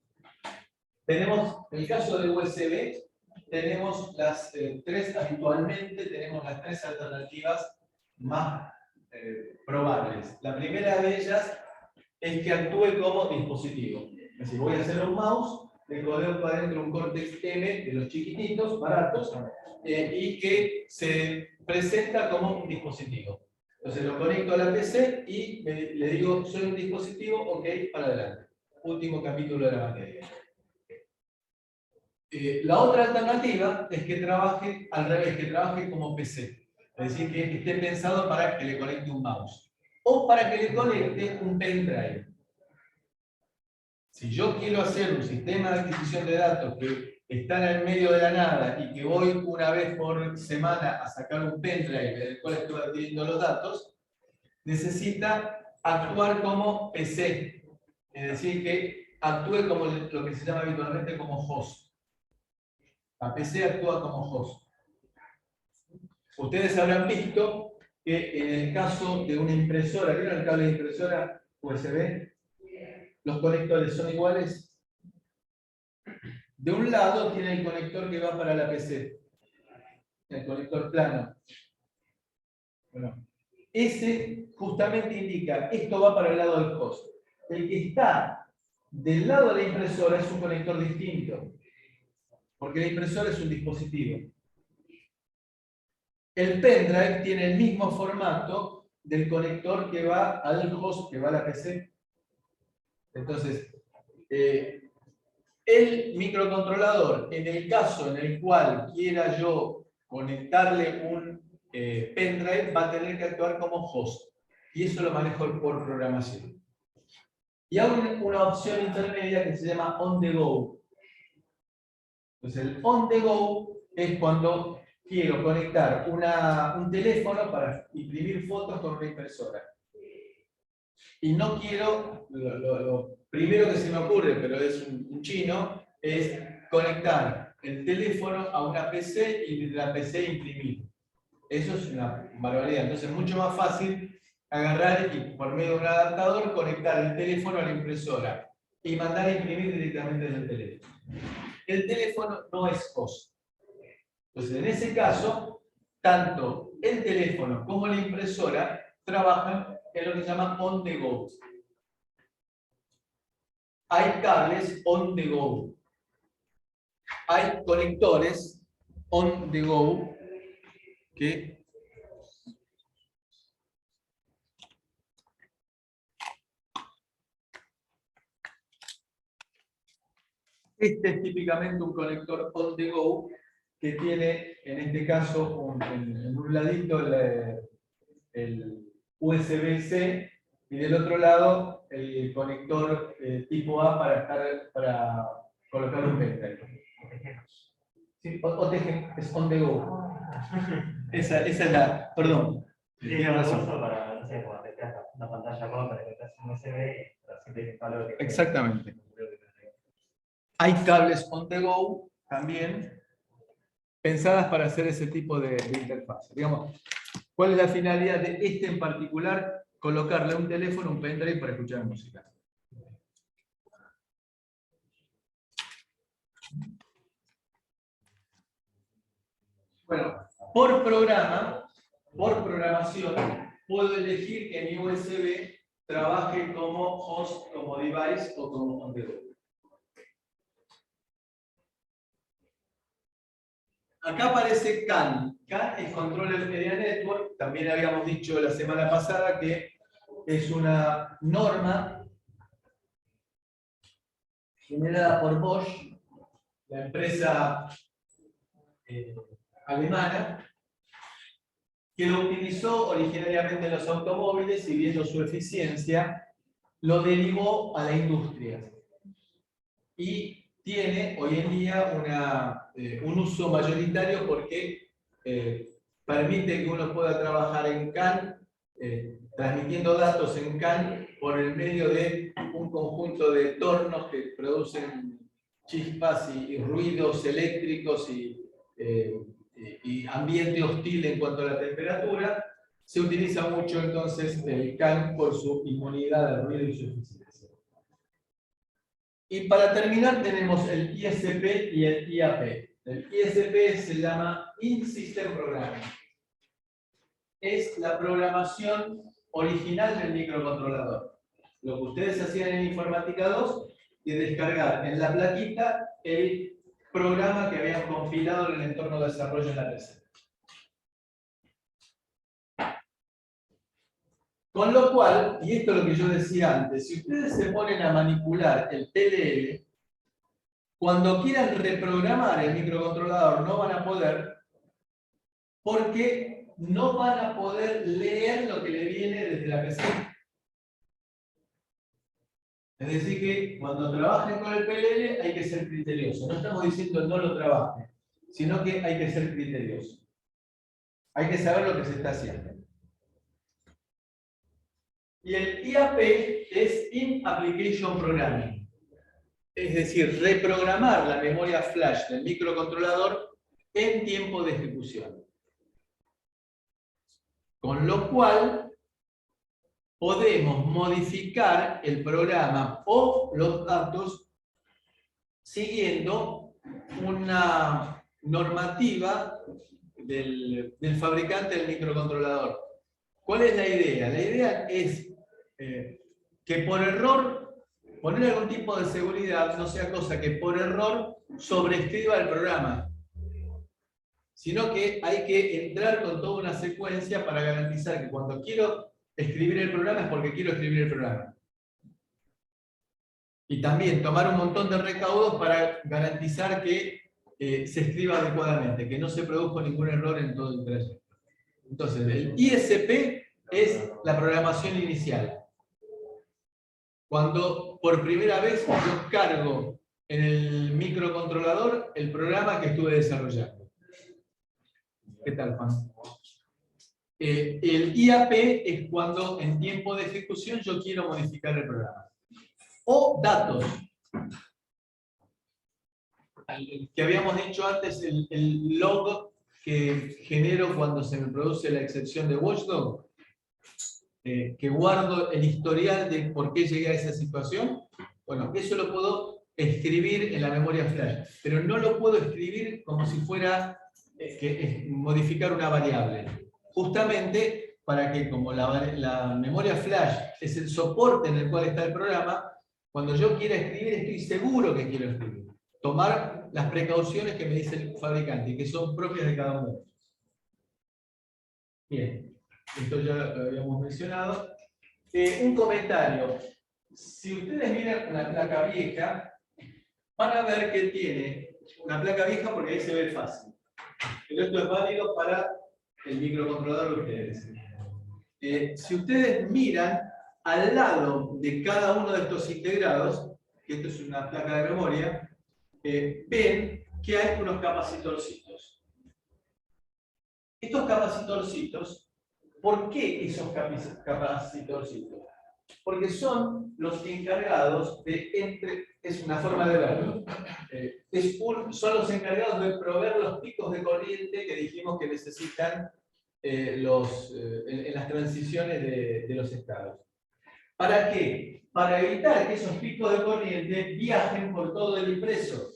Tenemos el caso de USB, tenemos las habitualmente tenemos las tres alternativas más probables. La primera de ellas es que actúe como dispositivo. Es decir, voy a hacer un mouse, le coloco adentro un Cortex M de los chiquititos, baratos, y que se presenta como un dispositivo. Entonces lo conecto a la PC y le digo, soy un dispositivo, ok, para adelante. Último capítulo de la materia. La otra alternativa es que trabaje al revés, que trabaje como PC. Es decir, que esté pensado para que le conecte un mouse. O para que le conecte un pendrive. Si yo quiero hacer un sistema de adquisición de datos que está en el medio de la nada y que voy una vez por semana a sacar un pendrive del cual estoy adquiriendo los datos, necesita actuar como PC. Es decir, que actúe como lo que se llama habitualmente como host. La PC actúa como host. Ustedes habrán visto que en el caso de una impresora, ¿vieron el cable de impresora USB? Los conectores son iguales. De un lado tiene el conector que va para la PC, el conector plano. Bueno, ese justamente indica, esto va para el lado del host. El que está del lado de la impresora es un conector distinto, porque la impresora es un dispositivo. El pendrive tiene el mismo formato del conector que va al host, que va a la PC. Entonces, el microcontrolador, en el caso en el cual quiera yo conectarle un pendrive, va a tener que actuar como host. Y eso lo manejo por programación. Y hay una opción intermedia que se llama on the go. Entonces, el on the go es cuando quiero conectar un teléfono para imprimir fotos con una impresora. Y no quiero, lo primero que se me ocurre, pero es un chino, es conectar el teléfono a una PC y de la PC imprimir. Eso es una barbaridad. Entonces es mucho más fácil agarrar y por medio de un adaptador conectar el teléfono a la impresora y mandar a imprimir directamente desde el teléfono. El teléfono no es host. Entonces en ese caso, tanto el teléfono como la impresora trabajan en lo que se llama on the go. Hay cables on the go. Hay conectores on the go que este es típicamente un conector on the go que tiene en este caso en un ladito el USB-C y del otro lado el conector tipo A para colocar un pendrive. Sí, OTG es on the go. Esa es la. Perdón. Sí, Tienes razón. para, no sé, cuando te quedas una pantalla rota, que te un USB, siempre valor que Exactamente. Hay cables on the go también pensadas para hacer ese tipo de interfaz. Digamos, ¿cuál es la finalidad de este en particular? Colocarle a un teléfono un pendrive para escuchar música. Bueno, por programación, puedo elegir que mi USB trabaje como host, como device o como on the go. Acá aparece CAN. CAN es Controller Media Network. También habíamos dicho la semana pasada que es una norma generada por Bosch, la empresa alemana, que lo utilizó originariamente en los automóviles y viendo su eficiencia, lo derivó a la industria. Y tiene hoy en día un uso mayoritario porque permite que uno pueda trabajar en CAN, transmitiendo datos en CAN por el medio de un conjunto de tornos que producen chispas y ruidos eléctricos y ambiente hostil en cuanto a la temperatura. Se utiliza mucho entonces el CAN por su inmunidad al ruido y su eficiencia. Y para terminar tenemos el ISP y el IAP. El ISP se llama In-System Programming. Es la programación original del microcontrolador. Lo que ustedes hacían en Informática 2 es descargar en la plaquita el programa que habían compilado en el entorno de desarrollo en la PC. Con lo cual, y esto es lo que yo decía antes, si ustedes se ponen a manipular el PLL, cuando quieran reprogramar el microcontrolador no van a poder, porque no van a poder leer lo que le viene desde la PC. Es decir que cuando trabajen con el PLL hay que ser criterioso. No estamos diciendo no lo trabajen, sino que hay que ser criterioso. Hay que saber lo que se está haciendo. Y el IAP es In-Application Programming. Es decir, reprogramar la memoria flash del microcontrolador en tiempo de ejecución. Con lo cual, podemos modificar el programa o los datos siguiendo una normativa del fabricante del microcontrolador. ¿Cuál es la idea? La idea es que por error, poner algún tipo de seguridad no sea cosa que por error sobreescriba el programa, sino que hay que entrar con toda una secuencia para garantizar que cuando quiero escribir el programa es porque quiero escribir el programa. Y también tomar un montón de recaudos para garantizar que se escriba adecuadamente, que no se produzca ningún error en todo el trayecto. Entonces, el ISP es la programación inicial. Cuando por primera vez yo cargo en el microcontrolador el programa que estuve desarrollando. ¿Qué tal, Juan? El IAP es cuando en tiempo de ejecución yo quiero modificar el programa. O datos. Que habíamos dicho antes, el log que genero cuando se me produce la excepción de Watchdog, que guardo el historial de por qué llegué a esa situación. Bueno, eso lo puedo escribir en la memoria flash, pero no lo puedo escribir como si fuera modificar una variable. Justamente para que, como la memoria flash es el soporte en el cual está el programa, cuando yo quiera escribir estoy seguro que quiero escribir. Tomar las precauciones que me dice el fabricante y que son propias de cada uno de ellos. Bien, esto ya lo habíamos mencionado. Un comentario. Si ustedes miran la placa vieja, van a ver que tiene una placa vieja porque ahí se ve fácil. Pero esto es válido para el microcontrolador de ustedes. Si ustedes miran al lado de cada uno de estos integrados, que esto es una placa de memoria, ven que hay unos capacitorcitos. Estos capacitorcitos, ¿por qué esos capacitorcitos? Porque son los encargados de, es una forma de verlo, son los encargados de proveer los picos de corriente que dijimos que necesitan en las transiciones de los estados. ¿Para qué? Para evitar que esos picos de corriente viajen por todo el impreso.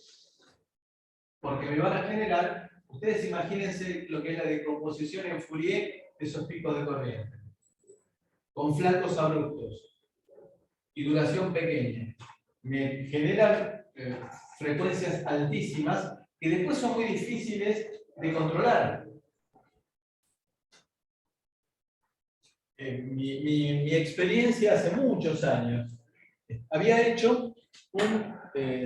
Porque me van a generar, ustedes imagínense lo que es la decomposición en Fourier de esos picos de corriente. Con flancos abruptos y duración pequeña. Me generan frecuencias altísimas que después son muy difíciles de controlar. Mi experiencia hace muchos años, había hecho un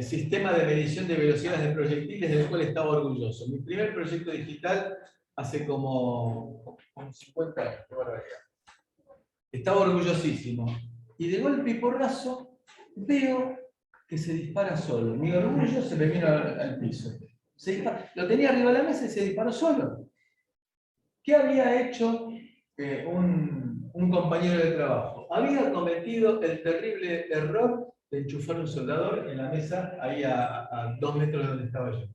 sistema de medición de velocidades de proyectiles del cual estaba orgulloso. Mi primer proyecto digital hace como 50 años, qué barbaridad. Estaba orgullosísimo. Y de golpe y porrazo veo que se dispara solo. Mi orgullo se me vino al piso. Lo tenía arriba de la mesa y se disparó solo. ¿Qué había hecho un compañero de trabajo? Había cometido el terrible error de enchufar un soldador en la mesa, ahí a 2 metros de donde estaba yo.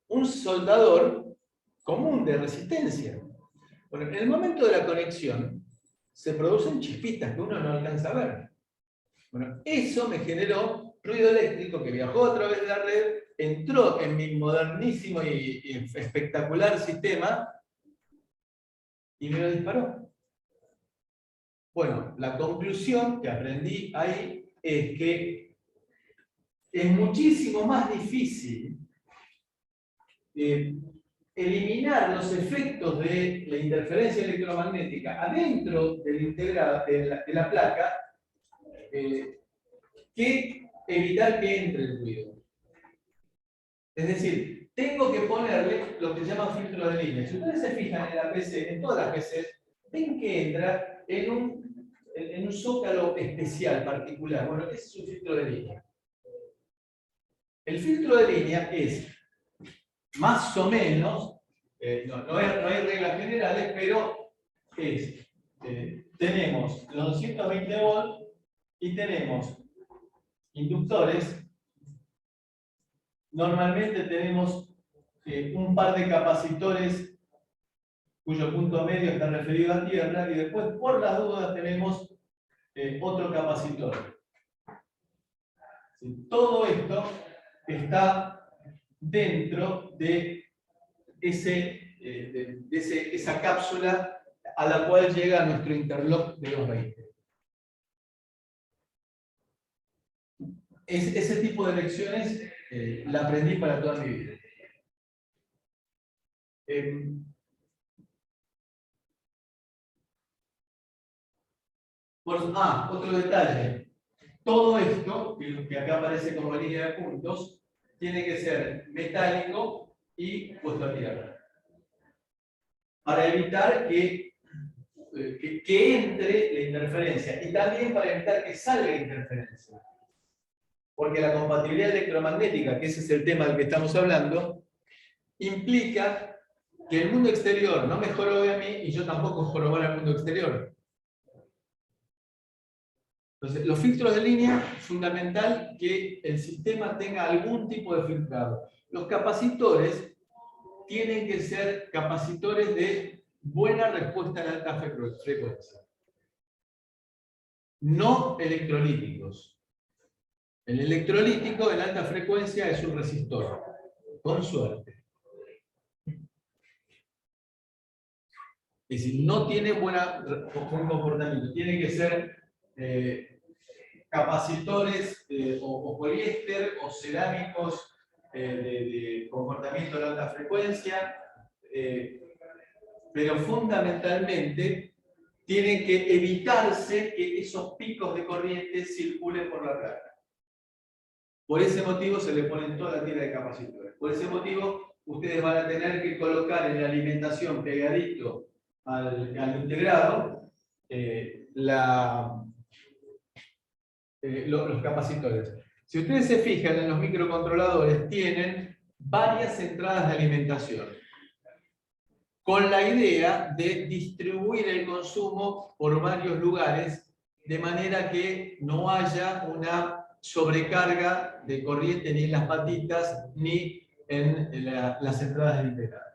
Un soldador común de resistencia. Bueno, en el momento de la conexión se producen chispitas que uno no alcanza a ver. Bueno, eso me generó ruido eléctrico que viajó a través de la red, entró en mi modernísimo y espectacular sistema y me lo disparó. Bueno, la conclusión que aprendí ahí es que es muchísimo más difícil eliminar los efectos de la interferencia electromagnética adentro del integrado de la placa que evitar que entre el ruido. Es decir, tengo que ponerle lo que se llama filtro de línea. Si ustedes se fijan en la PC, en todas las PCs, ven que entra en un zócalo especial, particular. Bueno, ese es un filtro de línea. El filtro de línea es más o menos, no hay reglas generales, pero es, tenemos los 220 volts y tenemos inductores. Normalmente tenemos un par de capacitores cuyo punto medio está referido a tierra y después, por las dudas, tenemos otro capacitor. ¿Sí? Todo esto está dentro de esa cápsula a la cual llega nuestro interlock de 220. Ese tipo de lecciones la aprendí para toda mi vida. Otro detalle. Todo esto, que acá aparece como línea de puntos, tiene que ser metálico y puesto a tierra. Para evitar que entre la interferencia y también para evitar que salga interferencia. Porque la compatibilidad electromagnética, que ese es el tema del que estamos hablando, implica que el mundo exterior no me jorobe a mí y yo tampoco jorobar al mundo exterior. Entonces, los filtros de línea, es fundamental que el sistema tenga algún tipo de filtrado. Los capacitores tienen que ser capacitores de buena respuesta en alta frecuencia. No electrolíticos. El electrolítico en alta frecuencia es un resistor, con suerte. Es decir, no tiene buen comportamiento. Tiene que ser capacitores o poliéster o cerámicos de comportamiento de alta frecuencia, pero fundamentalmente tienen que evitarse que esos picos de corriente circulen por la placa. Por ese motivo se le ponen toda la tira de capacitores. Por ese motivo ustedes van a tener que colocar en la alimentación pegadito al integrado los capacitores. Si ustedes se fijan en los microcontroladores, tienen varias entradas de alimentación, con la idea de distribuir el consumo por varios lugares, de manera que no haya una sobrecarga de corriente ni en las patitas ni en las entradas del integrado.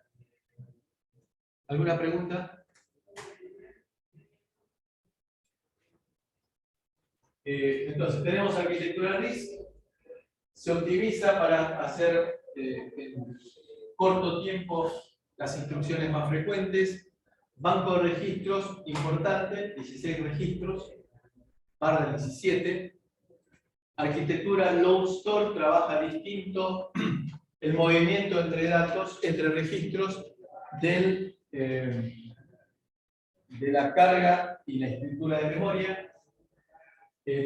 ¿Alguna pregunta? Entonces, tenemos arquitectura RISC, se optimiza para hacer en corto tiempo las instrucciones más frecuentes, banco de registros importante, 16 registros, par de 17, arquitectura load store trabaja distinto el movimiento entre datos, entre registros de la carga y la escritura de memoria.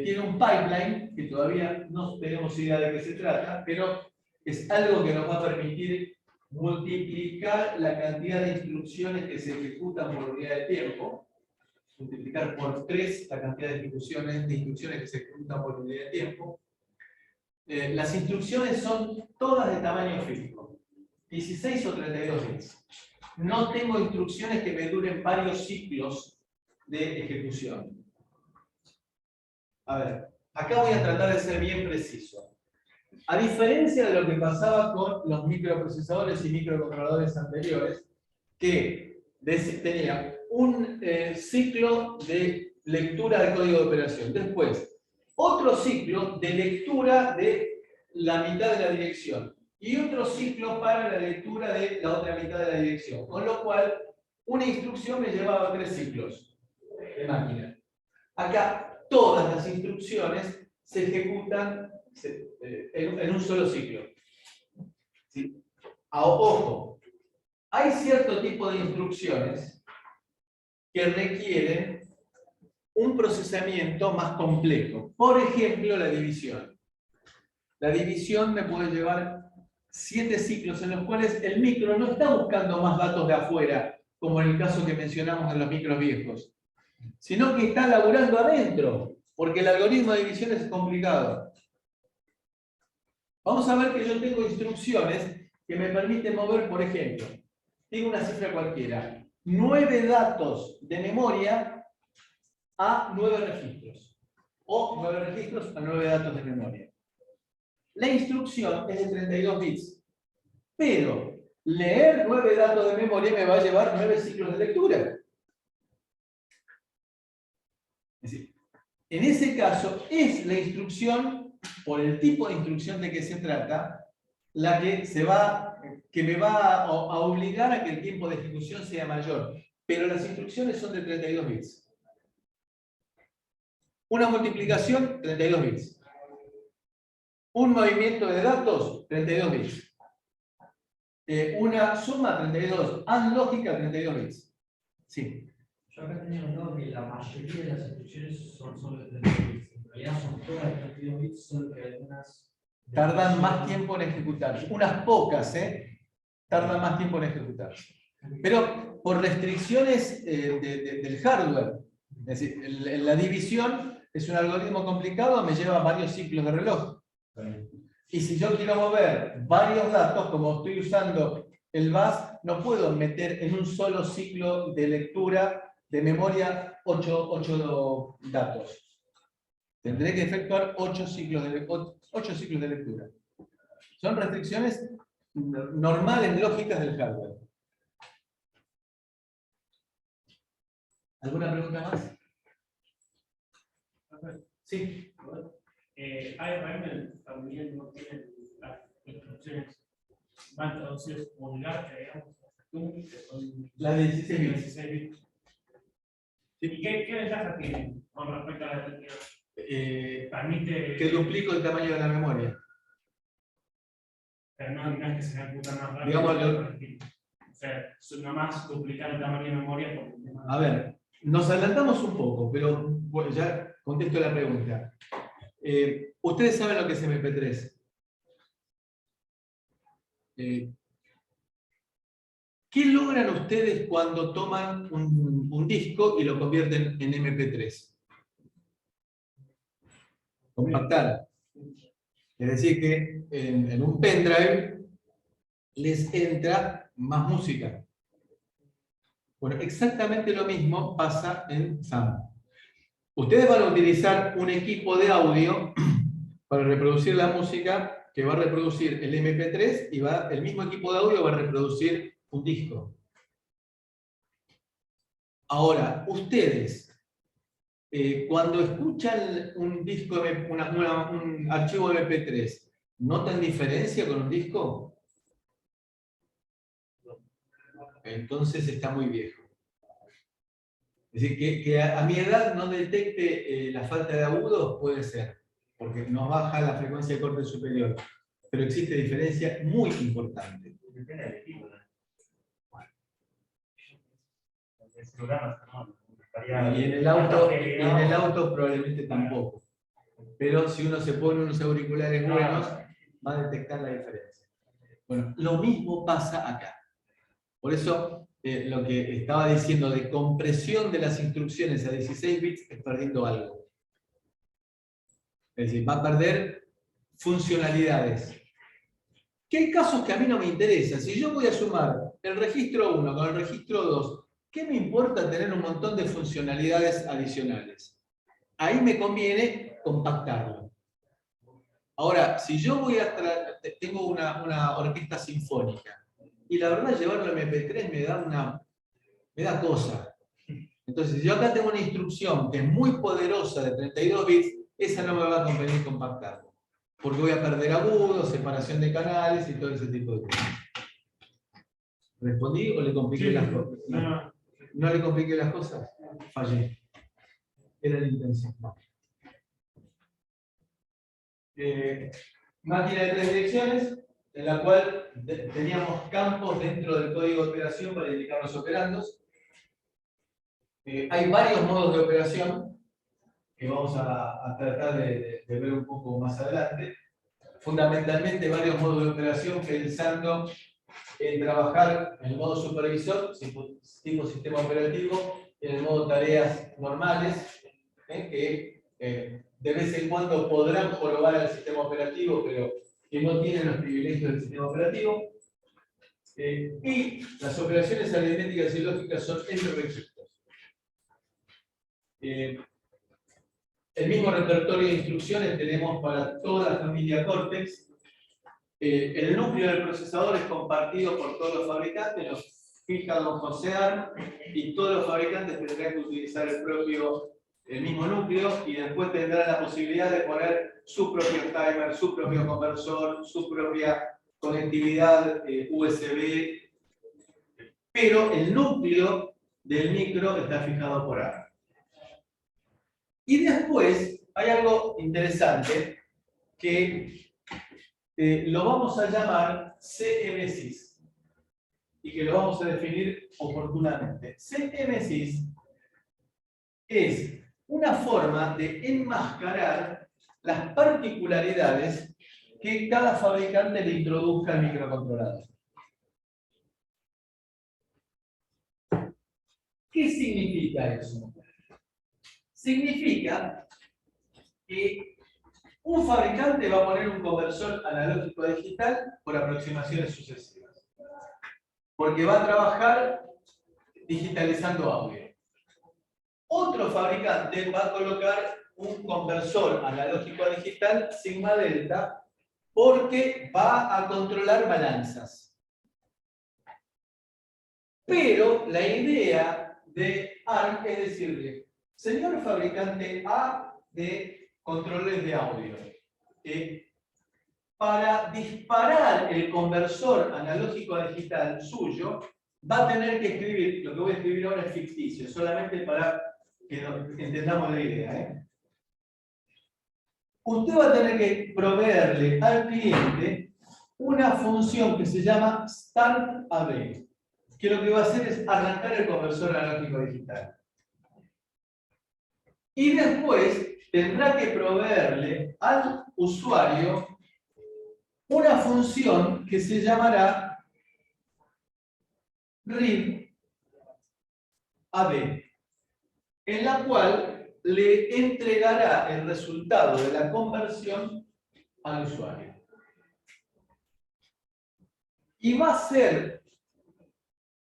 tiene un pipeline que todavía no tenemos idea de qué se trata, pero es algo que nos va a permitir multiplicar la cantidad de instrucciones que se ejecutan por unidad de tiempo, multiplicar por 3 la cantidad de instrucciones que se ejecutan por unidad de tiempo. Las instrucciones son todas de tamaño fijo, 16 o 32 bits. No tengo instrucciones que me duren varios ciclos de ejecución. A ver, acá voy a tratar de ser bien preciso. A diferencia de lo que pasaba con los microprocesadores y microcontroladores anteriores, que tenía un ciclo de lectura de código de operación. Después, otro ciclo de lectura de la mitad de la dirección. Y otro ciclo para la lectura de la otra mitad de la dirección. Con lo cual, una instrucción me llevaba 3 ciclos de máquina. Acá, todas las instrucciones se ejecutan en un solo ciclo. ¿Sí? Ojo, hay cierto tipo de instrucciones que requieren un procesamiento más complejo. Por ejemplo, la división. La división me puede llevar 7 ciclos en los cuales el micro no está buscando más datos de afuera, como en el caso que mencionamos en los micros viejos, sino que está laburando adentro, porque el algoritmo de división es complicado. Vamos a ver que yo tengo instrucciones que me permiten mover, por ejemplo, tengo una cifra cualquiera, 9 datos de memoria a 9 registros, o 9 registros a 9 datos de memoria. La instrucción es de 32 bits, pero leer 9 datos de memoria me va a llevar 9 ciclos de lectura. Es decir, en ese caso es la instrucción, por el tipo de instrucción de que se trata, la que me va a obligar a que el tiempo de ejecución sea mayor. Pero las instrucciones son de 32 bits. Una multiplicación, 32 bits. Un movimiento de datos, 32 bits. Una suma, 32. AND lógica, 32 bits. Sí. Yo acá tenía notado que la mayoría de las instrucciones son solo de 32 bits. En realidad son todas de 32 bits, solo que algunas Tardan más tiempo en ejecutarse. Unas pocas, tardan más tiempo en ejecutarse. Pero por restricciones del hardware. Es decir, la división es un algoritmo complicado, me lleva varios ciclos de reloj. Y si yo quiero mover varios datos, como estoy usando el bus, no puedo meter en un solo ciclo de lectura de memoria 8 datos. Tendré que efectuar 8 ciclos de lectura. Son restricciones normales, lógicas del hardware. ¿Alguna pregunta más? Sí. ARM también no tiene las instrucciones, van traducidas como LARC, digamos, que son La de 16 bits. 16 bits. ¿Y qué ventaja tiene con respecto a la tecnología? Permite. Que duplico el tamaño de la memoria. Pero no es que se ejecuta más rápido. Digámoslo. O sea, nada más duplicar el tamaño de memoria. A ver, nos adelantamos un poco, pero bueno, ya contesto la pregunta. Ustedes saben lo que es MP3. ¿Qué logran ustedes cuando toman un disco y lo convierten en MP3? Compactar. Es decir, que en un pendrive les entra más música. Bueno, exactamente lo mismo pasa en SAM. Ustedes van a utilizar un equipo de audio para reproducir la música que va a reproducir el MP3 y el mismo equipo de audio va a reproducir un disco. Ahora, ustedes, cuando escuchan un disco, un archivo MP3, ¿notan diferencia con un disco? Entonces está muy viejo. Es decir, que a mi edad no detecte la falta de agudos, puede ser, porque nos baja la frecuencia de corte superior. Pero existe diferencia muy importante. Depende del equipo, ¿no? El celular no, Y en el auto probablemente tampoco. pero si uno se pone unos auriculares buenos, va a detectar la diferencia. Bueno, lo mismo pasa acá. Por eso, lo que estaba diciendo de compresión de las instrucciones a 16 bits es perdiendo algo. Es decir, va a perder funcionalidades. ¿Qué hay casos que a mí no me interesan? Si yo voy a sumar el registro 1 con el registro 2, ¿qué me importa tener un montón de funcionalidades adicionales? Ahí me conviene compactarlo. Ahora, si yo voy a tengo una orquesta sinfónica, y la verdad llevarlo a MP3 me da cosa. Entonces, si yo acá tengo una instrucción que es muy poderosa de 32 bits, esa no me va a convenir compactarlo. Porque voy a perder agudos, separación de canales y todo ese tipo de cosas. ¿Respondí o le compliqué las cosas? ¿No le compliqué las cosas? Fallé. Era la intención. Máquina de 3 direcciones, en la cual teníamos campos dentro del código de operación para indicar los operandos. Hay varios modos de operación que vamos a tratar de ver un poco más adelante. Fundamentalmente varios modos de operación pensando en trabajar en el modo supervisor, tipo sistema operativo, en el modo tareas normales, que de vez en cuando podrán jorobar al sistema operativo, pero que no tienen los privilegios del sistema operativo. Y las operaciones aritméticas y lógicas son entre requisitos. El mismo repertorio de instrucciones tenemos para toda la familia Cortex. El núcleo del procesador es compartido por todos los fabricantes, los fija don José Arm, y todos los fabricantes tendrán que utilizar el mismo núcleo, y después tendrán la posibilidad de poner su propio timer, su propio conversor, su propia conectividad USB, pero el núcleo del micro está fijado por ARM. Y después hay algo interesante que lo vamos a llamar CMSIS y que lo vamos a definir oportunamente. CMSIS es una forma de enmascarar las particularidades que cada fabricante le introduzca al microcontrolador. ¿Qué significa eso? Significa que un fabricante va a poner un conversor analógico a digital por aproximaciones sucesivas, porque va a trabajar digitalizando audio. Otro fabricante va a colocar un conversor analógico a digital sigma delta porque va a controlar balanzas. Pero la idea de ARM es decirle, señor fabricante A de controles de audio, para disparar el conversor analógico a digital suyo, va a tener que escribir, lo que voy a escribir ahora es ficticio, solamente para que entendamos la idea. Usted va a tener que proveerle al cliente una función que se llama StartAB, que lo que va a hacer es arrancar el conversor analógico a digital. Y después tendrá que proveerle al usuario una función que se llamará readAB, en la cual le entregará el resultado de la conversión al usuario. Y va a ser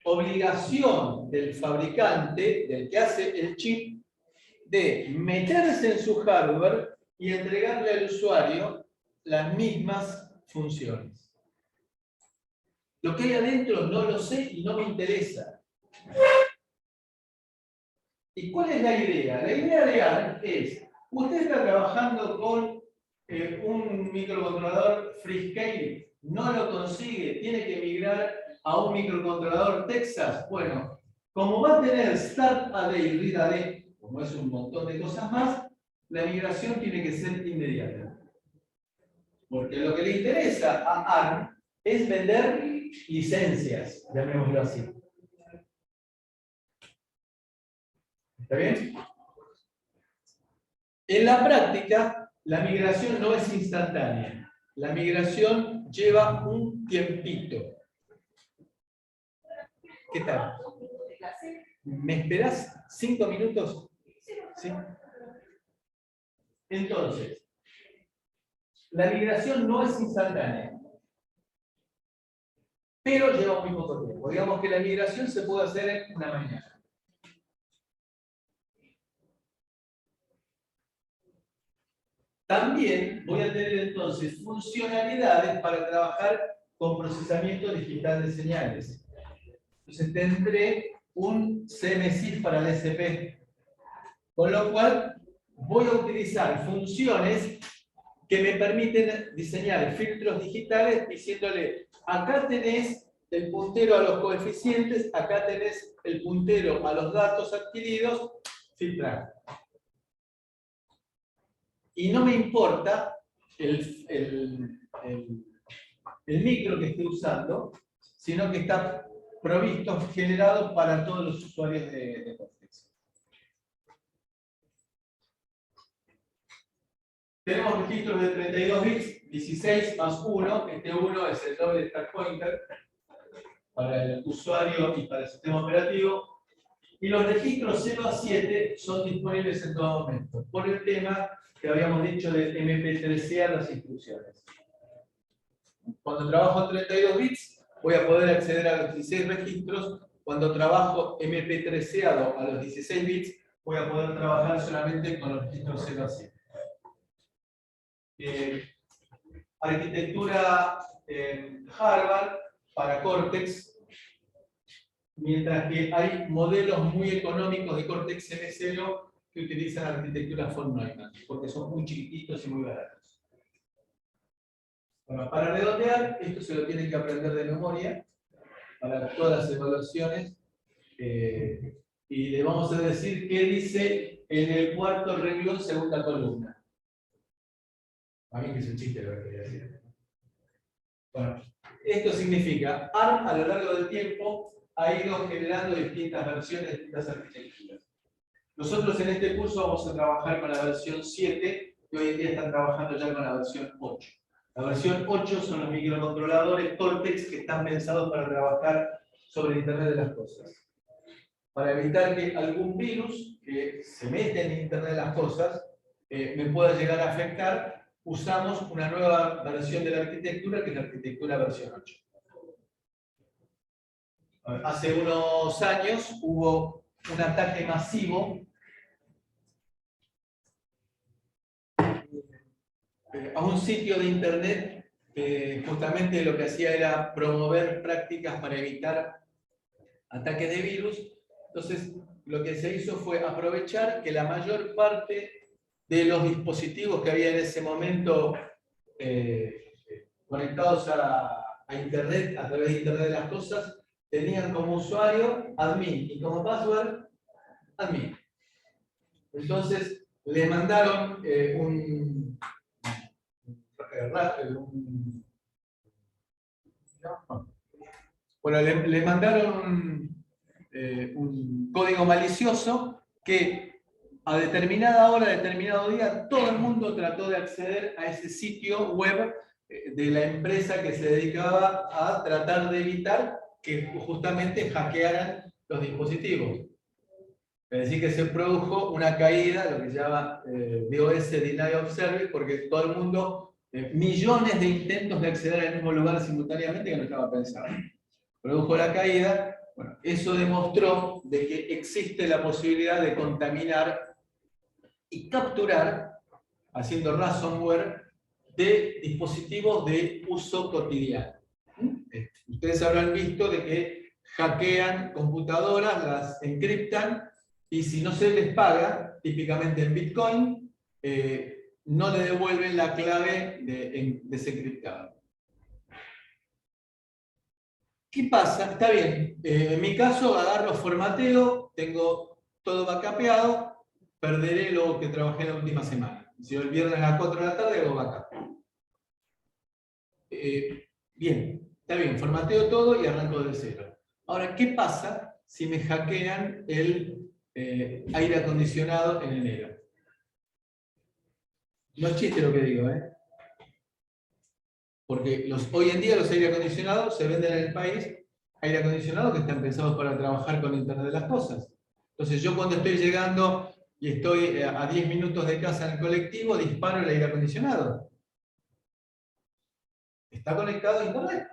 obligación del fabricante, del que hace el chip, de meterse en su hardware y entregarle al usuario las mismas funciones. Lo que hay adentro no lo sé y no me interesa. ¿Y cuál es la idea? La idea de ARM es, usted está trabajando con un microcontrolador Freescale, no lo consigue, tiene que migrar a un microcontrolador Texas. Bueno, como va a tener StartAD y ReadAD, como es un montón de cosas más, la migración tiene que ser inmediata. Porque lo que le interesa a ARM es vender licencias, llamémoslo así. ¿Está bien? En la práctica, la migración no es instantánea. La migración lleva un tiempito. ¿Qué tal? ¿Me esperás 5 minutos? ¿Sí? Entonces, la migración no es instantánea, pero lleva muy poco tiempo. Digamos que la migración se puede hacer en una mañana. También voy a tener entonces funcionalidades para trabajar con procesamiento digital de señales. Entonces tendré un CMSIF para el SP, con lo cual voy a utilizar funciones que me permiten diseñar filtros digitales diciéndole, acá tenés el puntero a los coeficientes, acá tenés el puntero a los datos adquiridos, filtrar. Y no me importa el micro que esté usando, sino que está provisto, generado para todos los usuarios de Cortex. Tenemos registros de 32 bits, 16 más 1, este 1 es el doble stack pointer para el usuario y para el sistema operativo. Y los registros 0 a 7 son disponibles en todo momento, por el tema que habíamos dicho de MP3A las instrucciones. Cuando trabajo en 32 bits, voy a poder acceder a los 16 registros. Cuando trabajo MP3A a los 16 bits, voy a poder trabajar solamente con los registros 0 a 7. Arquitectura Harvard para Cortex. Mientras que hay modelos muy económicos de Cortex M0 que utilizan arquitectura von Neumann, porque son muy chiquititos y muy baratos. Bueno, para redondear, esto se lo tienen que aprender de memoria para todas las evaluaciones. Y le vamos a decir qué dice en el cuarto renglón, segunda columna. A mí que es un chiste lo que quería decir. Bueno, esto significa, ARM a lo largo del tiempo ha ido generando distintas versiones de distintas arquitecturas. Nosotros en este curso vamos a trabajar con la versión 7 y hoy en día están trabajando ya con la versión 8. La versión 8 son los microcontroladores Cortex que están pensados para trabajar sobre Internet de las Cosas. Para evitar que algún virus que se mete en Internet de las Cosas me pueda llegar a afectar, usamos una nueva versión de la arquitectura que es la arquitectura versión 8. Hace unos años hubo un ataque masivo a un sitio de internet que justamente lo que hacía era promover prácticas para evitar ataques de virus. Entonces, lo que se hizo fue aprovechar que la mayor parte de los dispositivos que había en ese momento conectados a internet, a través de Internet de las Cosas, tenían como usuario admin y como password admin. Entonces le mandaron le mandaron un código malicioso que a determinada hora, determinado día, todo el mundo trató de acceder a ese sitio web de la empresa que se dedicaba a tratar de evitar que justamente hackearan los dispositivos. Es decir, que se produjo una caída, lo que se llama DOS, Denial of Service, porque todo el mundo, millones de intentos de acceder al mismo lugar simultáneamente que no estaba pensado. Produjo la caída. Bueno, eso demostró de que existe la posibilidad de contaminar y capturar, haciendo ransomware, de dispositivos de uso cotidiano. Ustedes habrán visto de que hackean computadoras, las encriptan, y si no se les paga, típicamente en Bitcoin, no le devuelven la clave desencriptada. ¿Qué pasa? Está bien, en mi caso agarro, formateo, tengo todo backupeado, perderé lo que trabajé la última semana. Si el viernes a las 4 de la tarde hago backup. Bien, está bien, formateo todo y arranco de cero. Ahora, ¿qué pasa si me hackean el aire acondicionado en enero? No es chiste lo que digo, porque hoy en día los aire acondicionados se venden en el país, aire acondicionados que están pensados para trabajar con Internet de las cosas. Entonces yo cuando estoy llegando y estoy a 10 minutos de casa en el colectivo, disparo el aire acondicionado. Está conectado a Internet.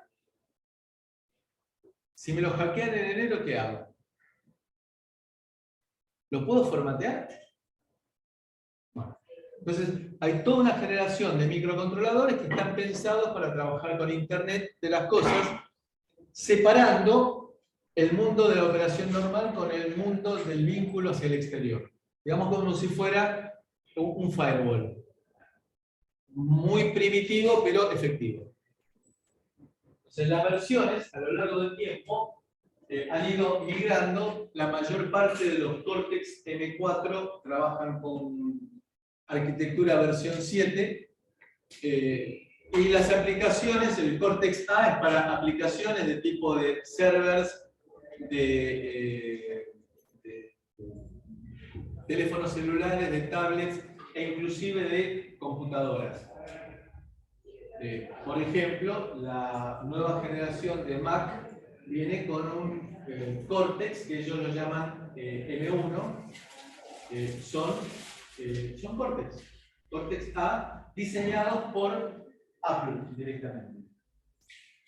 Si me lo hackean en enero, ¿qué hago? ¿Lo puedo formatear? Bueno, entonces hay toda una generación de microcontroladores que están pensados para trabajar con Internet de las cosas, separando el mundo de la operación normal con el mundo del vínculo hacia el exterior. Digamos como si fuera un firewall. Muy primitivo, pero efectivo. Entonces las versiones, a lo largo del tiempo, han ido migrando. La mayor parte de los Cortex M4 trabajan con arquitectura versión 7. Y las aplicaciones, el Cortex A es para aplicaciones de tipo de servers, de teléfonos celulares, de tablets e inclusive de computadoras. Por ejemplo, la nueva generación de Mac viene con un Cortex que ellos lo llaman M1. Son Cortex. Cortex A diseñados por Apple directamente.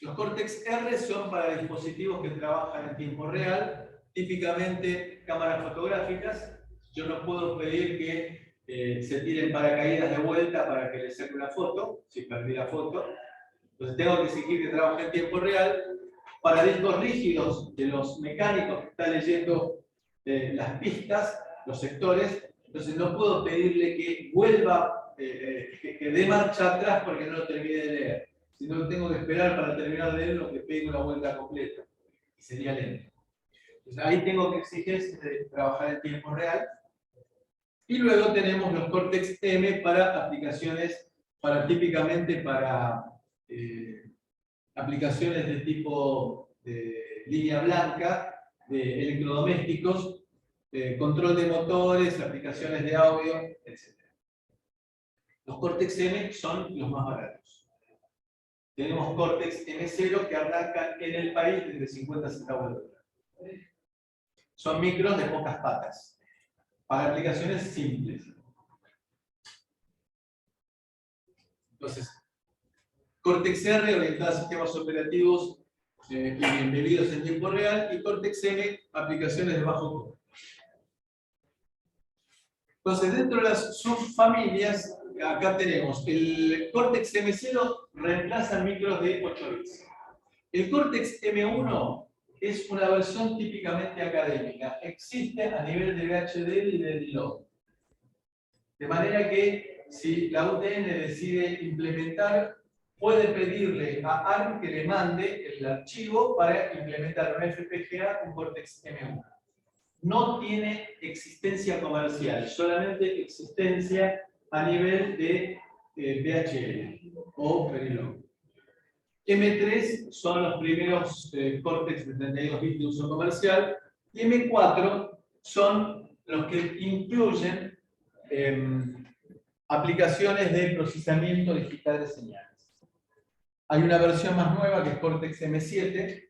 Los Cortex R son para dispositivos que trabajan en tiempo real, típicamente cámaras fotográficas. Yo no puedo pedir que se tiren paracaídas de vuelta para que les saque una foto, si perdí la foto. Entonces tengo que exigir que trabaje en tiempo real. Para discos rígidos de los mecánicos que están leyendo las pistas, los sectores, entonces no puedo pedirle que vuelva, que dé marcha atrás porque no lo termine de leer. Sino que tengo que esperar para terminar de leerlo que pegue una vuelta completa. Y sería lento. Entonces ahí tengo que exigir de trabajar en tiempo real. Y luego tenemos los Cortex M para aplicaciones, típicamente para aplicaciones de tipo de línea blanca, de electrodomésticos, control de motores, aplicaciones de audio, etc. Los Cortex M son los más baratos. Tenemos Cortex M0 que arrancan en el país desde 50 centavos de dólar. Son micros de pocas patas, para aplicaciones simples. Entonces, Cortex R orientado a sistemas operativos y embebidos en tiempo real, y Cortex M, aplicaciones de bajo costo. Entonces, dentro de las subfamilias, acá tenemos el Cortex M0 reemplaza micros de 8 bits. El Cortex M1 es una versión típicamente académica. Existe a nivel de VHDL y de DLO. De manera que si la UTN decide implementar, puede pedirle a ARM que le mande el archivo para implementar un FPGA con Cortex M1. No tiene existencia comercial, solamente existencia a nivel de VHL o Verilog. M3 son los primeros Cortex de 32 bits de uso comercial, y M4 son los que incluyen aplicaciones de procesamiento digital de señales. Hay una versión más nueva que es Cortex M7,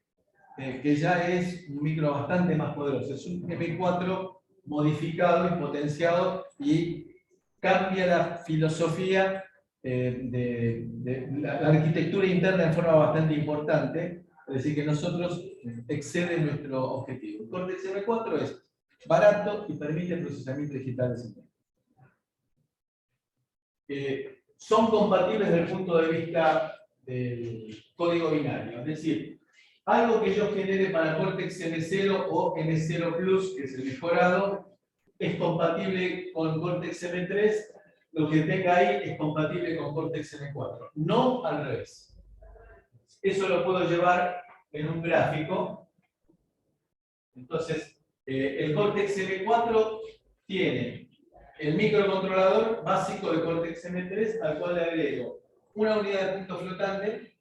que ya es un micro bastante más poderoso. Es un M4 modificado y potenciado y cambia la filosofía de la arquitectura interna en forma bastante importante, es decir, que nosotros excede nuestro objetivo. El Cortex M4 es barato y permite el procesamiento digital de señales. Son compatibles desde el punto de vista del código binario, es decir, algo que yo genere para Cortex M0 o M0 Plus, que es el mejorado, es compatible con Cortex M3, lo que tenga ahí es compatible con Cortex M4, no al revés. Eso lo puedo llevar en un gráfico. Entonces, el Cortex M4 tiene el microcontrolador básico de Cortex M3, al cual le agrego una unidad de punto flotante,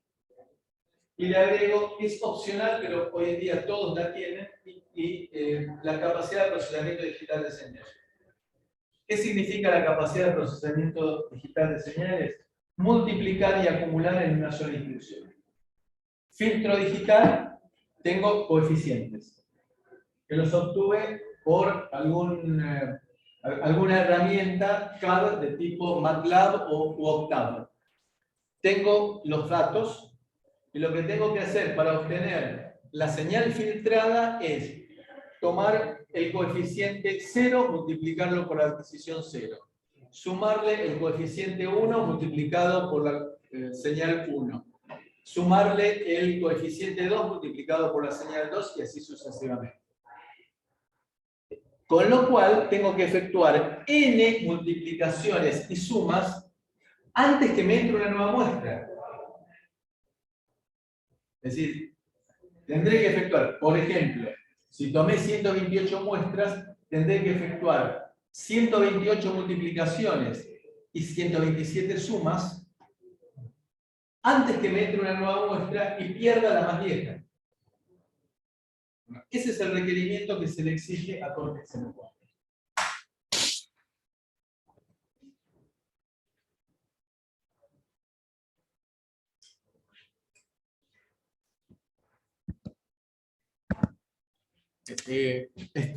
y le agrego, es opcional, pero hoy en día todos la tienen, y la capacidad de procesamiento digital de señales. ¿Qué significa la capacidad de procesamiento digital de señales? Multiplicar y acumular en una sola instrucción. Filtro digital, tengo coeficientes, que los obtuve por alguna herramienta CAD de tipo MATLAB u Octave. Tengo los datos, y lo que tengo que hacer para obtener la señal filtrada es tomar el coeficiente 0, multiplicarlo por la precisión 0. Sumarle el coeficiente 1 multiplicado por la señal 1. Sumarle el coeficiente 2 multiplicado por la señal 2 y así sucesivamente. Con lo cual tengo que efectuar n multiplicaciones y sumas antes que me entre una nueva muestra. Es decir, tendré que efectuar, por ejemplo, si tomé 128 muestras, tendré que efectuar 128 multiplicaciones y 127 sumas antes que me entre una nueva muestra y pierda la más vieja. Ese es el requerimiento que se le exige a Cortex M4.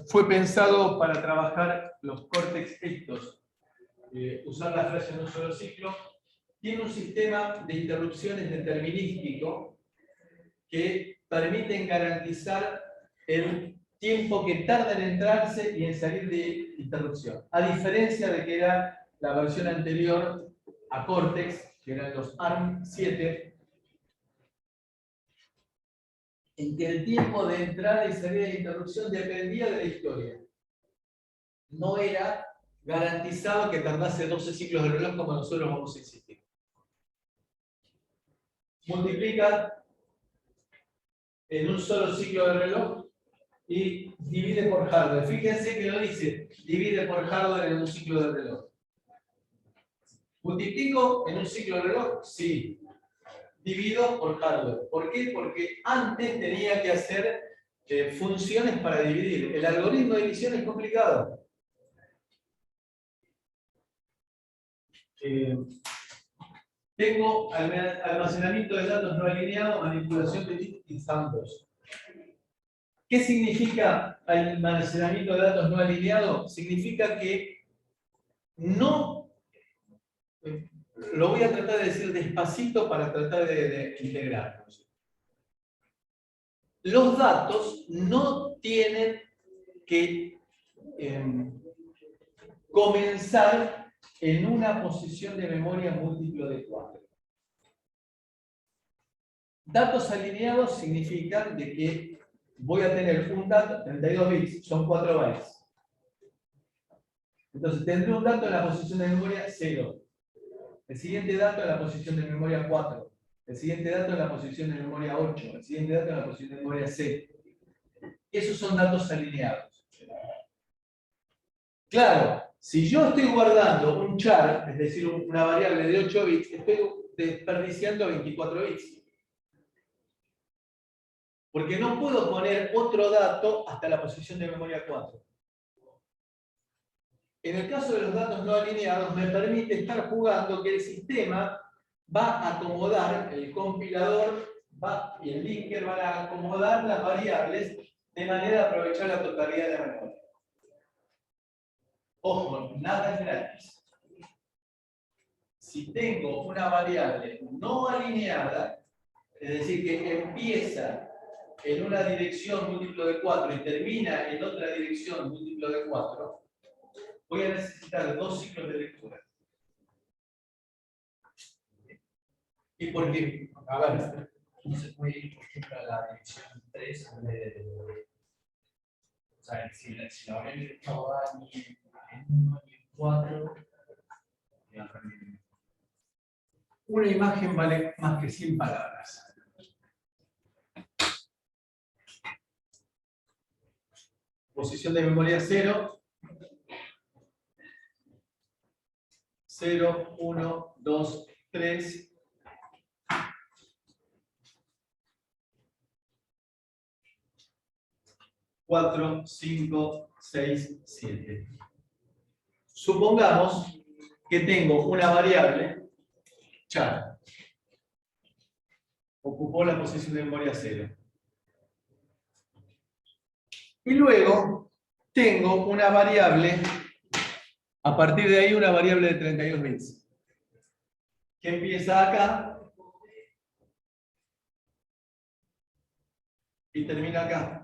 Fue pensado para trabajar los córtex estos, usar la frase en un solo ciclo. Tiene un sistema de interrupciones determinístico que permiten garantizar el tiempo que tarda en entrarse y en salir de interrupción. A diferencia de que era la versión anterior a Cortex, que eran los ARM7, en que el tiempo de entrada y salida de interrupción dependía de la historia. No era garantizado que tardase 12 ciclos de reloj como nosotros vamos a insistir. Multiplica en un solo ciclo de reloj y divide por hardware. Fíjense que lo dice, divide por hardware en un ciclo de reloj. ¿Multiplico en un ciclo de reloj? Sí. Divido por hardware. ¿Por qué? Porque antes tenía que hacer funciones para dividir. El algoritmo de división es complicado. Tengo almacenamiento de datos no alineado, manipulación de bits y samples. ¿Qué significa almacenamiento de datos no alineado? Significa que no, lo voy a tratar de decir despacito para tratar de integrarlos. Los datos no tienen que comenzar en una posición de memoria múltiplo de 4. Datos alineados significan de que voy a tener un dato, 32 bits, son 4 bytes. Entonces tendré un dato en la posición de memoria 0. El siguiente dato en la posición de memoria 4. El siguiente dato en la posición de memoria 8. El siguiente dato en la posición de memoria C. Esos son datos alineados. Claro, si yo estoy guardando un char, es decir, una variable de 8 bits, estoy desperdiciando 24 bits. Porque no puedo poner otro dato hasta la posición de memoria 4. En el caso de los datos no alineados, me permite estar jugando que el sistema va a acomodar, el compilador y el linker van a acomodar las variables de manera de aprovechar la totalidad de la memoria. Ojo, nada es gratis. Si tengo una variable no alineada, es decir, que empieza en una dirección múltiplo de 4 y termina en otra dirección múltiplo de 4, voy a necesitar 2 ciclos de lectura. ¿Y por qué? A ver. No se puede ir, por ejemplo, a la dirección 3 en vez de... O sea, si la variable no va ni en 1 ni en 4... Una imagen vale más que 100 palabras. Posición de memoria 0. 0, 1, 2, 3. Cuatro, 5, 6, 7. Supongamos que tengo una variable, char, ocupó la posición de memoria 0. Y luego tengo una variable, a partir de ahí una variable de 32 bits, que empieza acá y termina acá.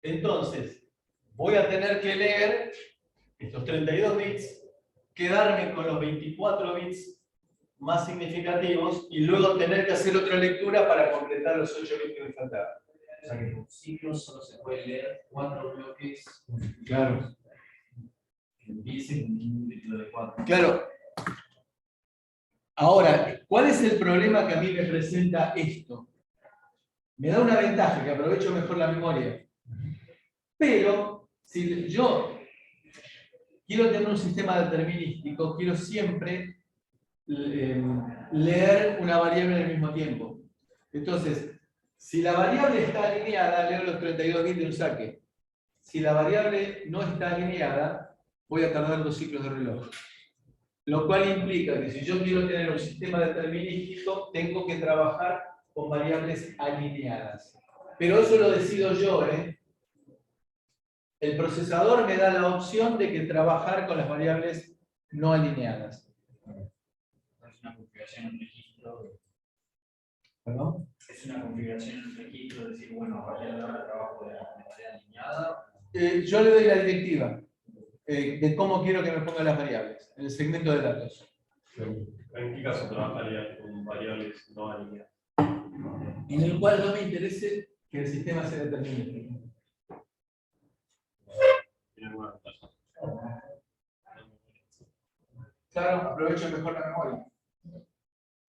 Entonces, voy a tener que leer estos 32 bits, quedarme con los 24 bits más significativos y luego tener que hacer otra lectura para completar los 8 bits que me faltaban. O sea que en un ciclo solo se puede leer 4 bloques. Claro. Que empiecen con un múltiplo de 4. Claro. Ahora, ¿cuál es el problema que a mí me presenta esto? Me da una ventaja, que aprovecho mejor la memoria. Pero, si yo quiero tener un sistema determinístico, quiero siempre leer una variable al mismo tiempo. Entonces, si la variable está alineada, leo los 32 bits de un saque. Si la variable no está alineada, voy a tardar 2 ciclos de reloj. Lo cual implica que si yo quiero tener un sistema determinístico, tengo que trabajar con variables alineadas. Pero eso lo decido yo, ¿eh? El procesador me da la opción de que trabajar con las variables no alineadas. Es una configuración en un registro. ¿Perdón? Es una configuración en un registro, decir, bueno, a partir de ahora trabajo de manera alineada. Yo le doy la directiva de cómo quiero que me pongan las variables en el segmento de datos. ¿En qué caso trabajaría con variables no alineadas? En el cual no me interese que el sistema sea determinístico. ¿Tiene alguna ventaja? Claro, aprovecho mejor la memoria.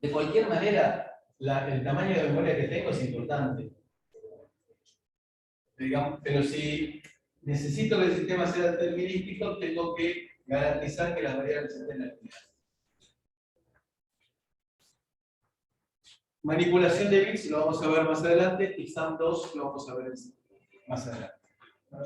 De cualquier manera, el tamaño de memoria que tengo es importante. Digamos, pero si necesito que el sistema sea determinístico, tengo que garantizar que las variables estén alineadas. Manipulación de bits lo vamos a ver más adelante, y SAM2 lo vamos a ver más adelante. ¿Por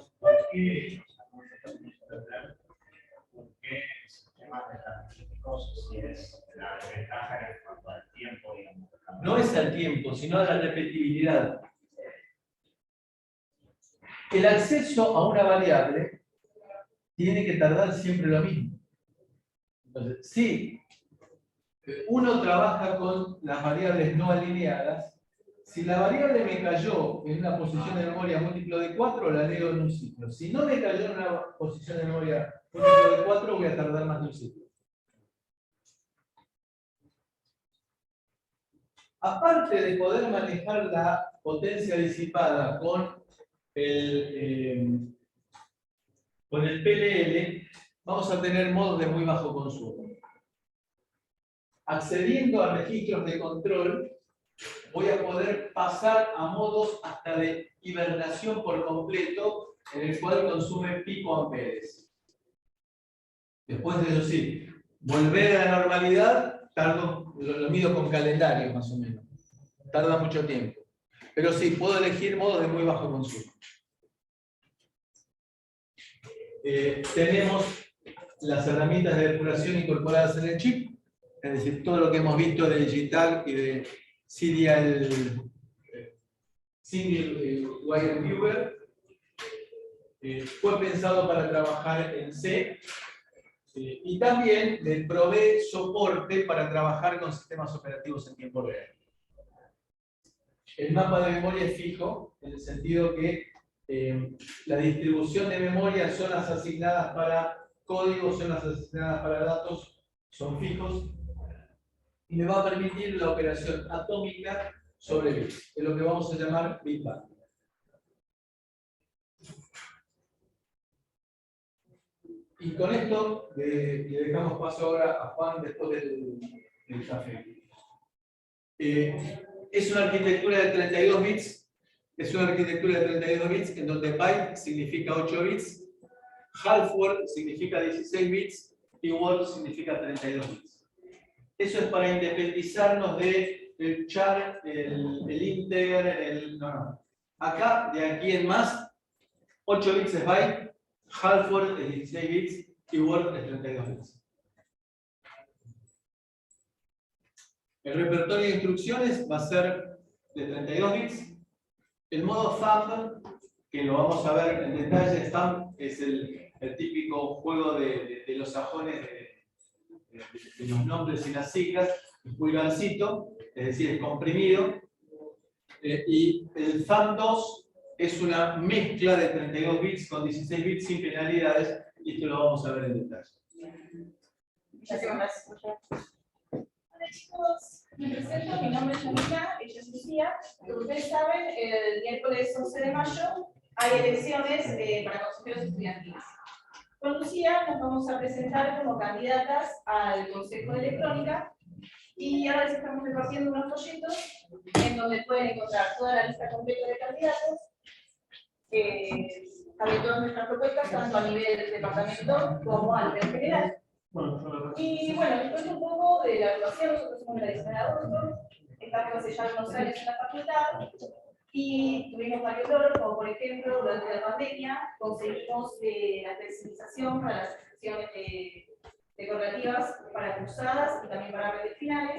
qué sistemas determinísticos si es la desventaja en cuanto al tiempo, digamos? No es al tiempo, sino a la repetibilidad. El acceso a una variable tiene que tardar siempre lo mismo. Entonces, si uno trabaja con las variables no alineadas, si la variable me cayó en una posición de memoria múltiplo de 4, la leo en un ciclo. Si no me cayó en una posición de memoria múltiplo de 4, voy a tardar más de un ciclo. Aparte de poder manejar la potencia disipada con el PLL, vamos a tener modos de muy bajo consumo. Accediendo a registros de control, voy a poder pasar a modos hasta de hibernación por completo, en el cual consume picoamperes. Después de eso sí, volver a la normalidad, lo mido con calendario más o menos. Tarda mucho tiempo. Pero sí, puedo elegir modos de muy bajo consumo. Tenemos las herramientas de depuración incorporadas en el chip, es decir, todo lo que hemos visto de digital y de Serial Single Wire Viewer fue pensado para trabajar en C y también le provee soporte para trabajar con sistemas operativos en tiempo real. El mapa de memoria es fijo, en el sentido que la distribución de memoria, zonas asignadas para código, zonas asignadas para datos, son fijos. Y me va a permitir la operación atómica sobre bits, es lo que vamos a llamar bit band. Y con esto le dejamos paso ahora a Juan después del café. Es una arquitectura de 32 bits, en donde byte significa 8 bits, half word significa 16 bits y word significa 32 bits. Eso es para independizarnos del char, el integer, no. Acá, de aquí en más, 8 bits es byte, Halford es 16 bits y Word es 32 bits. El repertorio de instrucciones va a ser de 32 bits. El modo thumb, que lo vamos a ver en detalle, thumb es el típico juego de los sajones de los nombres y las siglas, el pulgarcito, es decir, es comprimido. Y el thumb 2 es una mezcla de 32 bits con 16 bits sin penalidades, y esto lo vamos a ver en detalle. Muchísimas gracias. Hola chicos, me presento, mi nombre es Yamila, ella es Lucía. Como ustedes saben, el miércoles 11 de mayo hay elecciones para consejeros estudiantiles. Con Lucía nos vamos a presentar como candidatas al Consejo de Electrónica y ahora les estamos repartiendo unos folletos en donde pueden encontrar toda la lista completa de candidatos, también todas nuestras propuestas, tanto a nivel del departamento como a nivel general. Y bueno, les cuento un poco de la actuación. Nosotros somos la 19 de agosto, estamos hace ya unos años en la facultad y tuvimos varios logros, como por ejemplo, durante la pandemia conseguimos la flexibilización para las inscripciones de correlativas para cursadas y también para redes finales.